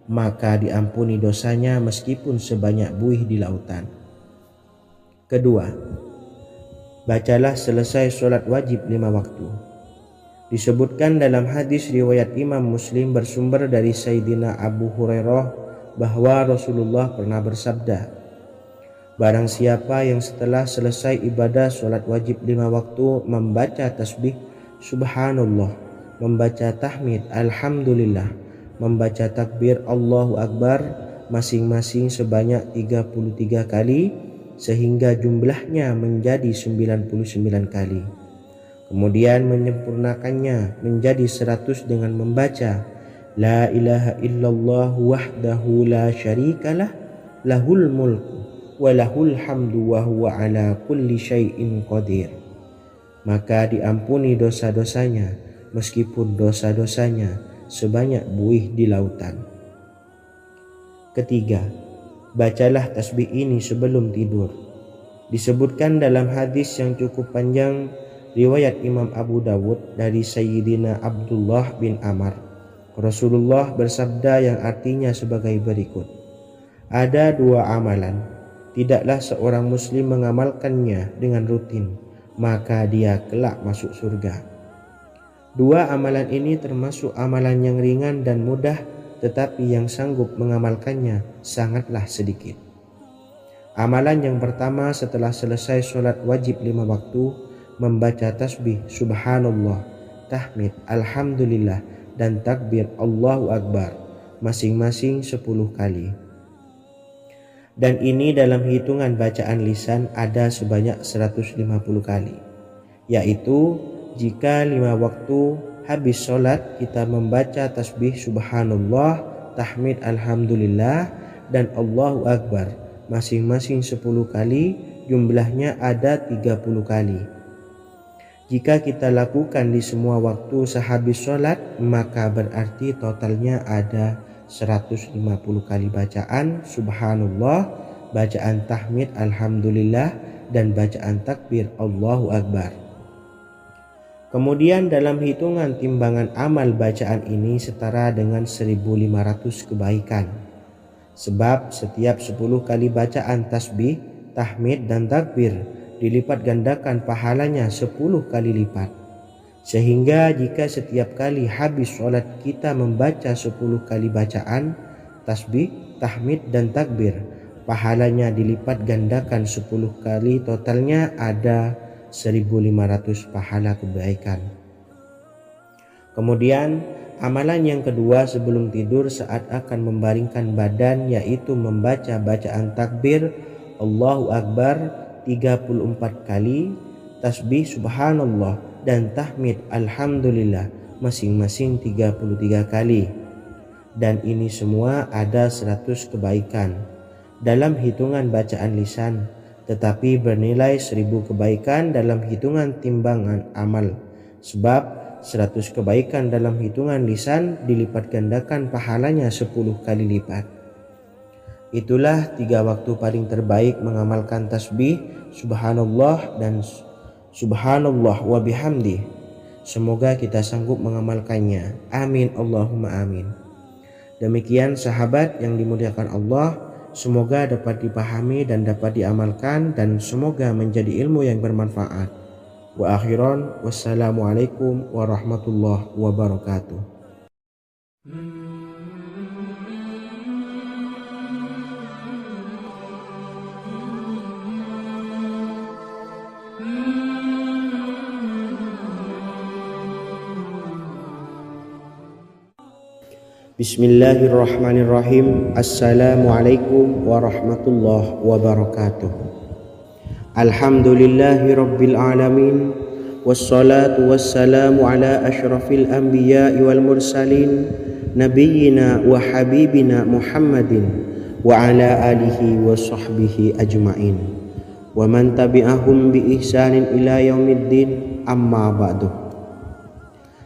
maka diampuni dosanya meskipun sebanyak buih di lautan. Kedua, bacalah selesai sholat wajib 5 waktu. Disebutkan dalam hadis riwayat Imam Muslim bersumber dari Sayyidina Abu Hurairah bahwa Rasulullah pernah bersabda, barang siapa yang setelah selesai ibadah sholat wajib 5 waktu membaca tasbih Subhanallah, membaca tahmid Alhamdulillah, membaca takbir Allahu Akbar masing-masing sebanyak 33 kali sehingga jumlahnya menjadi 99 kali. Kemudian menyempurnakannya menjadi 100 dengan membaca La ilaha illallah wahdahu la syarikalah lahul mulku walahul hamdu wa huwa ala kulli syai'in qadir, maka diampuni dosa-dosanya meskipun dosa-dosanya sebanyak buih di lautan. Ketiga, bacalah tasbih ini sebelum tidur. Disebutkan dalam hadis yang cukup panjang riwayat Imam Abu Dawud dari Sayyidina Abdullah bin Amr, Rasulullah bersabda yang artinya sebagai berikut, ada 2 amalan, tidaklah seorang muslim mengamalkannya dengan rutin, maka dia kelak masuk surga. 2 amalan ini termasuk amalan yang ringan dan mudah, tetapi yang sanggup mengamalkannya sangatlah sedikit. Amalan yang pertama setelah selesai sholat wajib 5 waktu, membaca tasbih Subhanallah, tahmid Alhamdulillah, dan takbir Allahu Akbar masing-masing 10 kali. Dan ini dalam hitungan bacaan lisan ada sebanyak 150 kali, yaitu jika 5 waktu habis sholat kita membaca tasbih Subhanallah, tahmid Alhamdulillah, dan Allahu Akbar masing-masing 10 kali, jumlahnya ada 30 kali. Jika kita lakukan di semua waktu sehabis sholat, maka berarti totalnya ada 150 kali bacaan Subhanallah, bacaan tahmid Alhamdulillah, dan bacaan takbir Allahu Akbar. Kemudian dalam hitungan timbangan amal bacaan ini setara dengan 1500 kebaikan. Sebab setiap 10 kali bacaan tasbih, tahmid, dan takbir dilipat gandakan pahalanya 10 kali lipat. Sehingga jika setiap kali habis sholat kita membaca 10 kali bacaan tasbih, tahmid, dan takbir, pahalanya dilipat gandakan 10 kali, totalnya ada 1500 pahala kebaikan. Kemudian amalan yang kedua sebelum tidur saat akan membaringkan badan, yaitu membaca bacaan takbir Allahu Akbar 34 kali, tasbih Subhanallah, dan tahmid Alhamdulillah masing-masing 33 kali. Dan ini semua ada 100 kebaikan dalam hitungan bacaan lisan, tetapi bernilai 1000 kebaikan dalam hitungan timbangan amal. Sebab 100 kebaikan dalam hitungan lisan dilipat gandakan pahalanya 10 kali lipat. Itulah 3 waktu paling terbaik mengamalkan tasbih subhanallah dan subhanallah wa bihamdi. Semoga kita sanggup mengamalkannya. Amin Allahumma amin. Demikian sahabat yang dimuliakan Allah, semoga dapat dipahami dan dapat diamalkan dan semoga menjadi ilmu yang bermanfaat. Wa akhiran, wassalamualaikum warahmatullahi wabarakatuh. Bismillahirrahmanirrahim. Assalamualaikum warahmatullahi wabarakatuh. Alhamdulillahi rabbil alamin, wassalatu wassalamu ala ashrafil anbiya'i wal mursalin, nabiyyina wa habibina Muhammadin wa ala alihi wa sahbihi ajma'in, wa man tabi'ahum bi ihsanin ila yaumiddin, amma ba'du.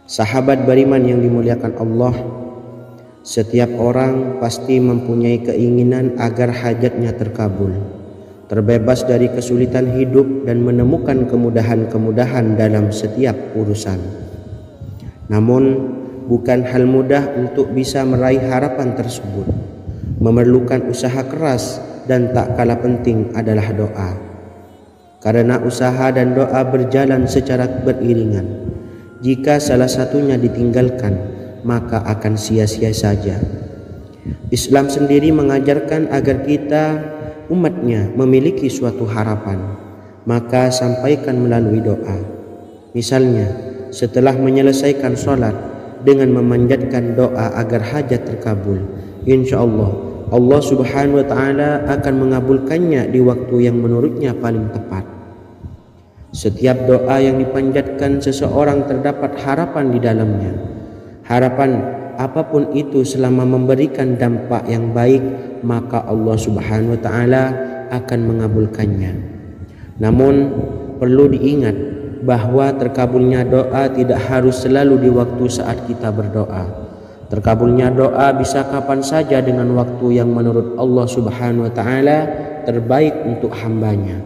Sahabat beriman yang dimuliakan Allah, setiap orang pasti mempunyai keinginan agar hajatnya terkabul, terbebas dari kesulitan hidup dan menemukan kemudahan-kemudahan dalam setiap urusan. Namun, bukan hal mudah untuk bisa meraih harapan tersebut. Memerlukan usaha keras dan tak kalah penting adalah doa. Karena usaha dan doa berjalan secara beriringan. Jika salah satunya ditinggalkan, maka akan sia-sia saja. Islam sendiri mengajarkan agar kita umatnya memiliki suatu harapan, maka sampaikan melalui doa. Misalnya, setelah menyelesaikan sholat dengan memanjatkan doa agar hajat terkabul, insya Allah subhanahu wa ta'ala akan mengabulkannya di waktu yang menurutnya paling tepat. Setiap doa yang dipanjatkan seseorang terdapat harapan di dalamnya. Harapan apapun itu selama memberikan dampak yang baik, maka Allah subhanahu wa ta'ala akan mengabulkannya. Namun perlu diingat bahwa terkabulnya doa tidak harus selalu di waktu saat kita berdoa. Terkabulnya doa bisa kapan saja dengan waktu yang menurut Allah subhanahu wa ta'ala terbaik untuk hambanya.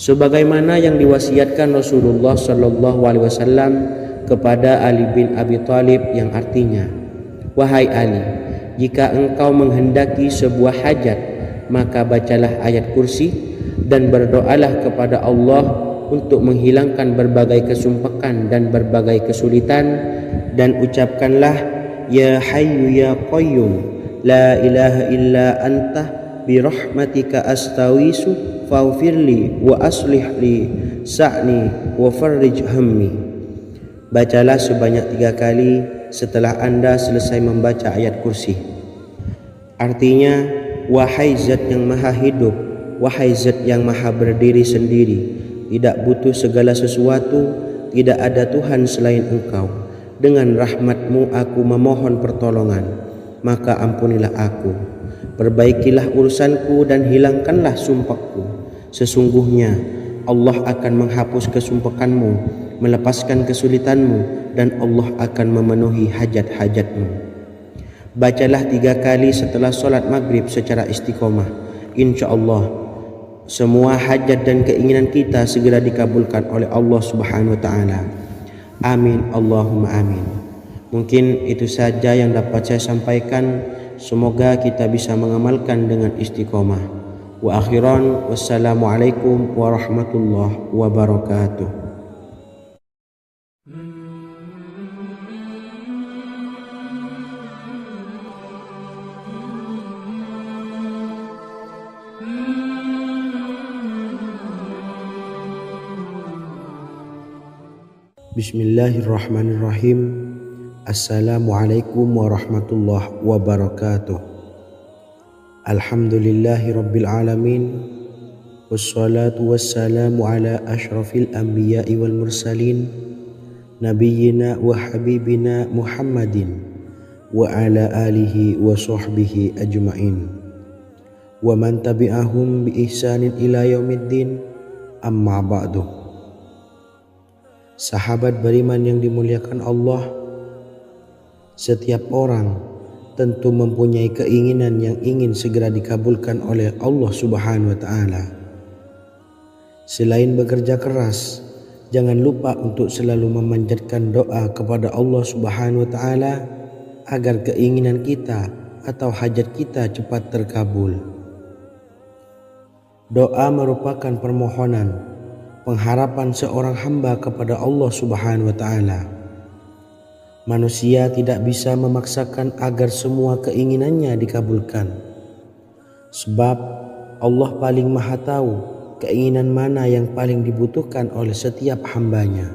Sebagaimana yang diwasiatkan Rasulullah sallallahu alaihi wasallam kepada Ali bin Abi Thalib, yang artinya, wahai Ali, jika engkau menghendaki sebuah hajat, maka bacalah ayat kursi dan berdoalah kepada Allah untuk menghilangkan berbagai kesumpakan dan berbagai kesulitan, dan ucapkanlah, ya hayyu ya qayyum la ilaha illa anta birahmatika astawisu faghfirli wa aslih li sa'ni wa farrij hammi. Bacalah sebanyak 3 kali setelah Anda selesai membaca ayat kursi. Artinya, wahai zat yang maha hidup, wahai zat yang maha berdiri sendiri, tidak butuh segala sesuatu, tidak ada Tuhan selain Engkau. Dengan rahmat-Mu aku memohon pertolongan, maka ampunilah aku. Perbaikilah urusanku dan hilangkanlah sumpahku. Sesungguhnya Allah akan menghapus kesumpakanmu, melepaskan kesulitanmu, dan Allah akan memenuhi hajat-hajatmu. Bacalah 3 kali setelah sholat maghrib secara istiqomah. Insya Allah semua hajat dan keinginan kita segera dikabulkan oleh Allah subhanahu wa ta'ala. Amin Allahumma amin. Mungkin itu saja yang dapat saya sampaikan. Semoga kita bisa mengamalkan dengan istiqomah. Wa akhiran, wassalamualaikum warahmatullahi wabarakatuh. Bismillahirrahmanirrahim. Assalamualaikum warahmatullahi wabarakatuh. Alhamdulillahi rabbil alamin, wassalatu wassalamu ala ashrafil anbiya'i wal mursalin, nabiyyina wa habibina Muhammadin wa ala alihi wa sahbihi ajma'in, wa man tabi'ahum bi ihsanin ila yaumiddin, amma ba'du. Sahabat beriman yang dimuliakan Allah, setiap orang tentu mempunyai keinginan yang ingin segera dikabulkan oleh Allah Subhanahu wa taala. Selain bekerja keras, jangan lupa untuk selalu memanjatkan doa kepada Allah Subhanahu wa taala agar keinginan kita atau hajat kita cepat terkabul. Doa merupakan permohonan, pengharapan seorang hamba kepada Allah Subhanahu wa taala. Manusia tidak bisa memaksakan agar semua keinginannya dikabulkan. Sebab Allah paling maha tahu keinginan mana yang paling dibutuhkan oleh setiap hambanya.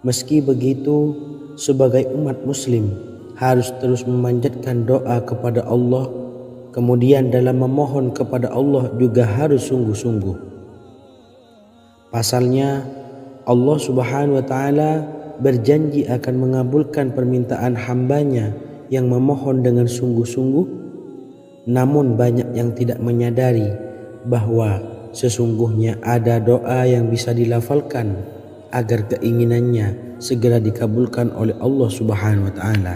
Meski begitu, sebagai umat muslim harus terus memanjatkan doa kepada Allah. Kemudian dalam memohon kepada Allah juga harus sungguh-sungguh. Pasalnya Allah Subhanahu wa taala berjanji akan mengabulkan permintaan hambanya yang memohon dengan sungguh-sungguh. Namun banyak yang tidak menyadari bahwa sesungguhnya ada doa yang bisa dilafalkan agar keinginannya segera dikabulkan oleh Allah Subhanahu wa taala.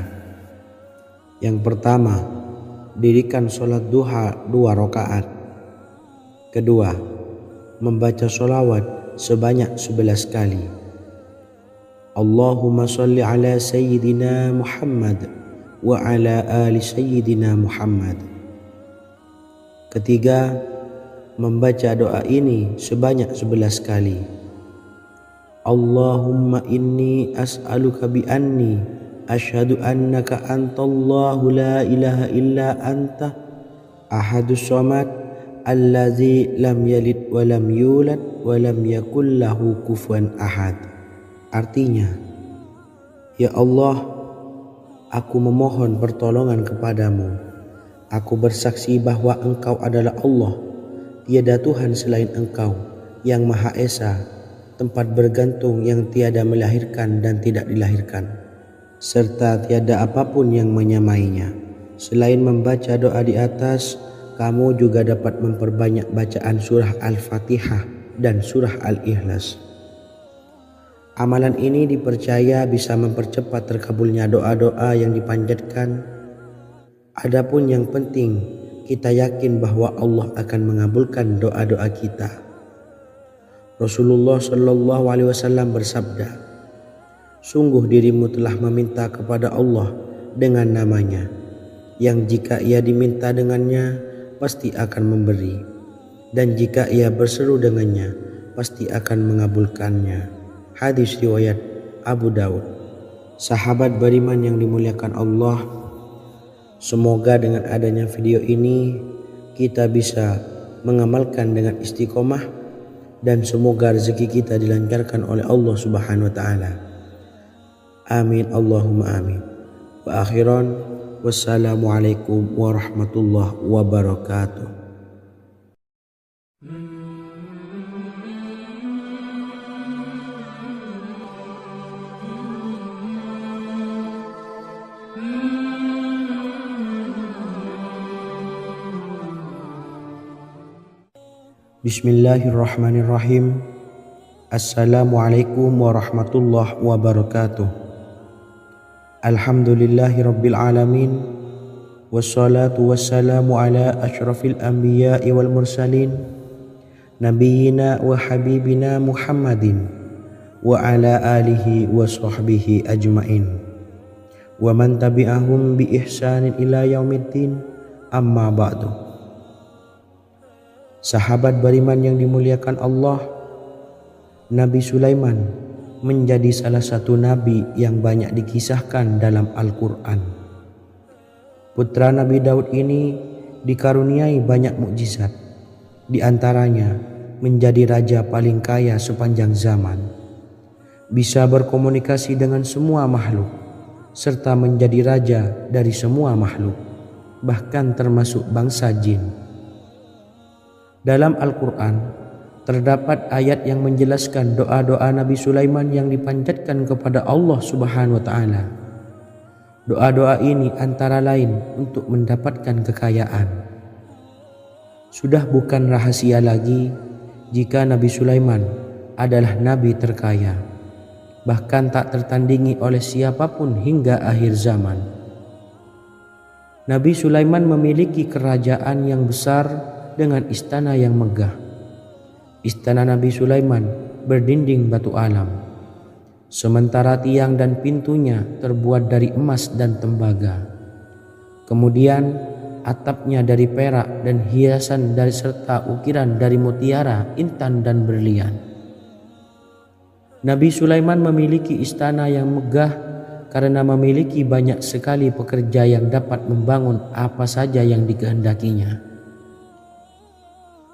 Yang pertama, dirikan sholat duha 2 rakaat. Kedua, membaca sholawat sebanyak 11 kali. Allahumma sholli ala sayyidina Muhammad wa ala ali sayyidina Muhammad. Ketiga, membaca doa ini sebanyak 11 kali. Allahumma inni as'aluka bi anni asyhadu annaka antallahu la ilaha illa anta ahadus samad allazi lam yalid wa lam yulad wa lam yakul lahu kufuwan ahad. Artinya, ya Allah, aku memohon pertolongan kepadamu. Aku bersaksi bahwa Engkau adalah Allah, tiada Tuhan selain Engkau yang Maha Esa, tempat bergantung yang tiada melahirkan dan tidak dilahirkan, serta tiada apapun yang menyamainya. Selain membaca doa di atas, kamu juga dapat memperbanyak bacaan surah Al-Fatihah dan surah Al-Ikhlas. Amalan ini dipercaya bisa mempercepat terkabulnya doa-doa yang dipanjatkan. Adapun yang penting, kita yakin bahwa Allah akan mengabulkan doa-doa kita. Rasulullah Shallallahu Alaihi Wasallam bersabda, sungguh dirimu telah meminta kepada Allah dengan namanya, yang jika ia diminta dengannya, pasti akan memberi, dan jika ia berseru dengannya, pasti akan mengabulkannya. Hadis riwayat Abu Daud. Sahabat beriman yang dimuliakan Allah, semoga dengan adanya video ini kita bisa mengamalkan dengan istiqomah, dan semoga rezeki kita dilancarkan oleh Allah Subhanahu wa taala. Amin Allahumma amin. Wa akhiran, wassalamualaikum warahmatullahi wabarakatuh. Bismillahirrahmanirrahim. Assalamualaikum warahmatullahi wabarakatuh. Alhamdulillahi rabbil alamin. Wassalatu wassalamu ala asyrafil anbiya'i wal mursalin, nabiyyina wa habibina Muhammadin wa ala alihi wa sahbihi ajma'in, wa man tabi'ahum bi ihsanin ila yaumiddin, amma ba'du. Sahabat beriman yang dimuliakan Allah, Nabi Sulaiman menjadi salah satu nabi yang banyak dikisahkan dalam Al-Quran. Putra Nabi Daud ini dikaruniai banyak mukjizat, di antaranya menjadi raja paling kaya sepanjang zaman, bisa berkomunikasi dengan semua makhluk, serta menjadi raja dari semua makhluk, bahkan termasuk bangsa jin. Dalam Al-Quran terdapat ayat yang menjelaskan doa-doa Nabi Sulaiman yang dipanjatkan kepada Allah Subhanahu wa taala. Doa-doa ini antara lain untuk mendapatkan kekayaan. Sudah bukan rahasia lagi jika Nabi Sulaiman adalah nabi terkaya, bahkan tak tertandingi oleh siapapun hingga akhir zaman. Nabi Sulaiman memiliki kerajaan yang besar dengan istana yang megah. Istana Nabi Sulaiman berdinding batu alam, sementara tiang dan pintunya terbuat dari emas dan tembaga. Kemudian atapnya dari perak dan hiasan dari serta ukiran dari mutiara, intan dan berlian. Nabi Sulaiman memiliki istana yang megah karena memiliki banyak sekali pekerja yang dapat membangun apa saja yang dikehendakinya.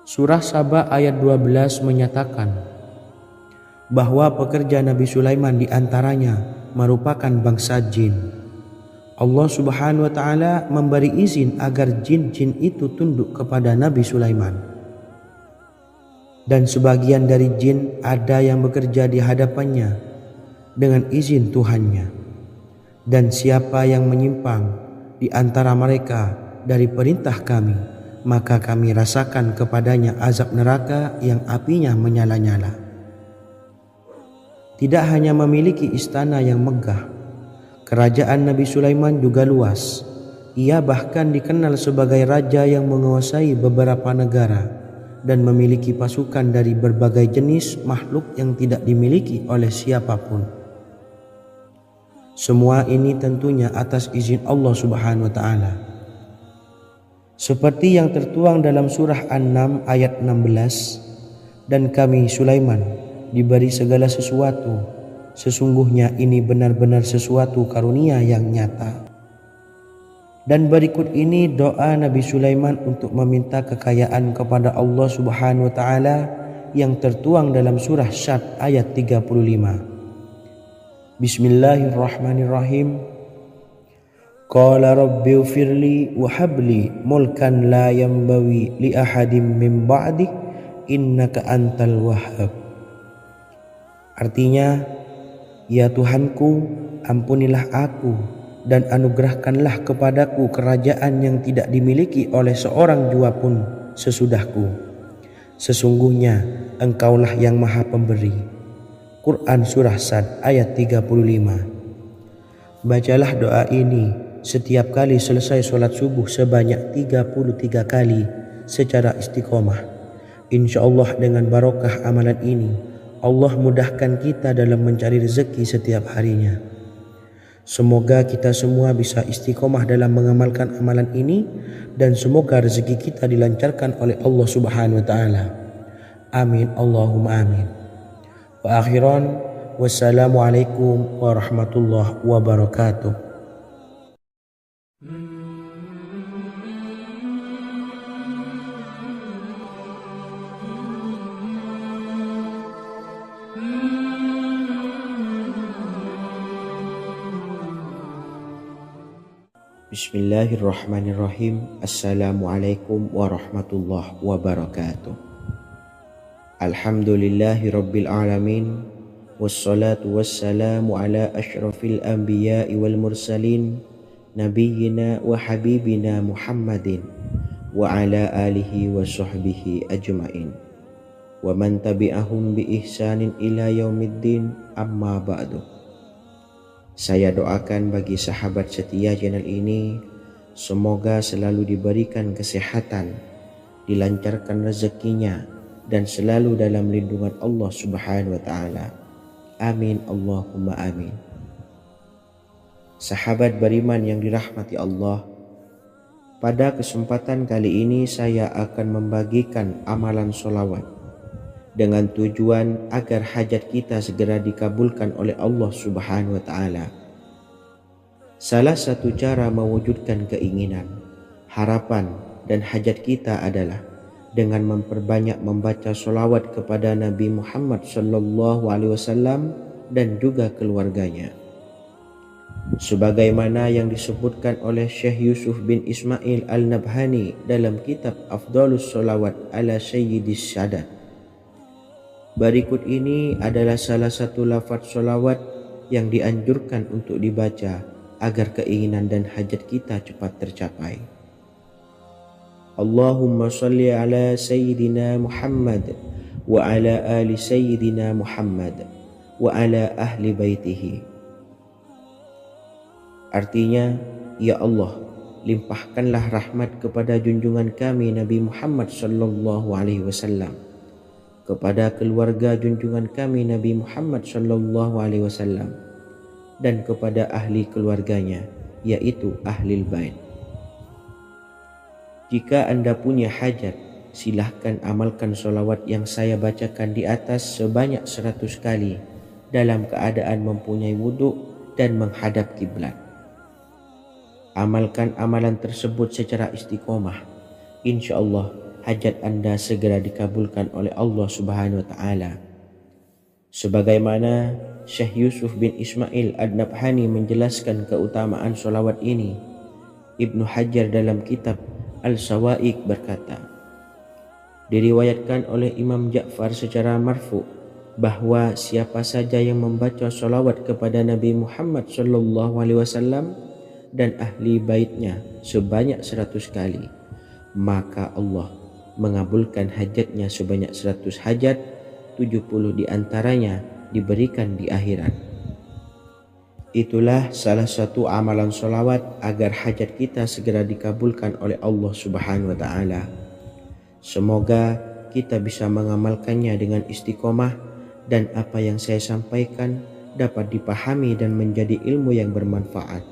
Surah Saba ayat 12 menyatakan bahwa pekerja Nabi Sulaiman diantaranya merupakan bangsa jin. Allah Subhanahu wa Ta'ala memberi izin agar jin-jin itu tunduk kepada Nabi Sulaiman. Dan sebagian dari jin ada yang bekerja di hadapannya dengan izin Tuhannya. Dan siapa yang menyimpang di antara mereka dari perintah kami, maka kami rasakan kepadanya azab neraka yang apinya menyala-nyala. Tidak hanya memiliki istana yang megah, kerajaan Nabi Sulaiman juga luas. Ia bahkan dikenal sebagai raja yang menguasai beberapa negara dan memiliki pasukan dari berbagai jenis makhluk yang tidak dimiliki oleh siapapun. Semua ini tentunya atas izin Allah Subhanahu wa Ta'ala. Seperti yang tertuang dalam surah An-Naml ayat 16, dan kami Sulaiman diberi segala sesuatu, sesungguhnya ini benar-benar sesuatu karunia yang nyata. Dan berikut ini doa Nabi Sulaiman untuk meminta kekayaan kepada Allah Subhanahu wa Ta'ala yang tertuang dalam surah Syad ayat 35. Bismillahirrahmanirrahim. Qala rabbi ufirli wa habli mulkan la yanbawi li ahadim min ba'di innaka antal wahhab. Artinya, ya Tuhanku, ampunilah aku dan anugerahkanlah kepadaku kerajaan yang tidak dimiliki oleh seorang jua pun sesudahku. Sesungguhnya Engkaulah yang Maha Pemberi. Quran Surah Sad ayat 35. Bacalah doa ini setiap kali selesai sholat subuh sebanyak 33 kali secara istiqomah. Insya Allah dengan barokah amalan ini, Allah mudahkan kita dalam mencari rezeki setiap harinya. Semoga kita semua bisa istiqomah dalam mengamalkan amalan ini, dan semoga rezeki kita dilancarkan oleh Allah Subhanahu wa Ta'ala. Amin Allahumma amin. Wa akhiran, wassalamualaikum warahmatullahi wabarakatuh. Bismillahirrahmanirrahim. Assalamualaikum warahmatullahi wabarakatuh. Alhamdulillahi rabbil alamin, wassalatu wassalamu ala ashrafil anbiya'i wal mursalin, nabiyyina wa habibina Muhammadin wa ala alihi wa sahbihi ajma'in, wa man tabi'ahum bi ihsanin ila yaumiddin, amma ba'du. Saya doakan bagi sahabat setia channel ini, semoga selalu diberikan kesehatan, dilancarkan rezekinya, dan selalu dalam lindungan Allah Subhanahu wa Ta'ala. Amin Allahumma amin. Sahabat beriman yang dirahmati Allah, pada kesempatan kali ini saya akan membagikan amalan sholawat dengan tujuan agar hajat kita segera dikabulkan oleh Allah Subhanahu wa Ta'ala. Salah satu cara mewujudkan keinginan, harapan, dan hajat kita adalah dengan memperbanyak membaca sholawat kepada Nabi Muhammad SAW dan juga keluarganya. Sebagaimana yang disebutkan oleh Syekh Yusuf bin Ismail Al-Nabhani dalam kitab Afdhalus Sholawat ala Sayyidis Sadat. Berikut ini adalah salah satu lafaz sholawat yang dianjurkan untuk dibaca agar keinginan dan hajat kita cepat tercapai. Allahumma salli ala Sayyidina Muhammad wa ala ali sayyidina Muhammad wa ala ahli baitihi. Artinya, ya Allah, limpahkanlah rahmat kepada junjungan kami Nabi Muhammad sallallahu alaihi wasallam, kepada keluarga junjungan kami Nabi Muhammad sallallahu alaihi wasallam, dan kepada ahli keluarganya, yaitu ahlil bait. Jika Anda punya hajat, silahkan amalkan solawat yang saya bacakan di atas sebanyak 100 kali dalam keadaan mempunyai wuduk dan menghadap kiblat. Amalkan amalan tersebut secara istiqomah. InsyaAllah hajat Anda segera dikabulkan oleh Allah Subhanahu wa Ta'ala. Sebagaimana Syekh Yusuf bin Ismail Ad-Nabhani menjelaskan keutamaan solawat ini, Ibnu Hajar dalam kitab Al-Sawa'iq berkata, diriwayatkan oleh Imam Ja'far secara marfu bahwa siapa saja yang membaca solawat kepada Nabi Muhammad sallallahu alaihi wasallam dan ahli baitnya sebanyak 100 kali, maka Allah mengabulkan hajatnya sebanyak 100 hajat, 70 diantaranya diberikan di akhirat. Itulah salah satu amalan solawat agar hajat kita segera dikabulkan oleh Allah Subhanahu wa Ta'ala. Semoga kita bisa mengamalkannya dengan istiqomah dan apa yang saya sampaikan dapat dipahami dan menjadi ilmu yang bermanfaat.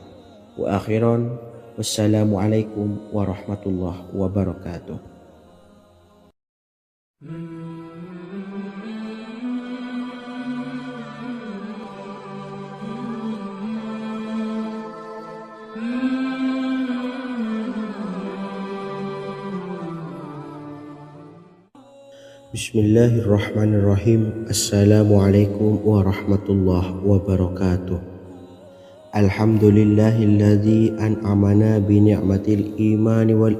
Wa akhiran, wassalamualaikum warahmatullahi wabarakatuh. Bismillahirrahmanirrahim. Assalamualaikum warahmatullahi wabarakatuh. Alhamdulillahilladzi an'amana bi ni'matil imani wal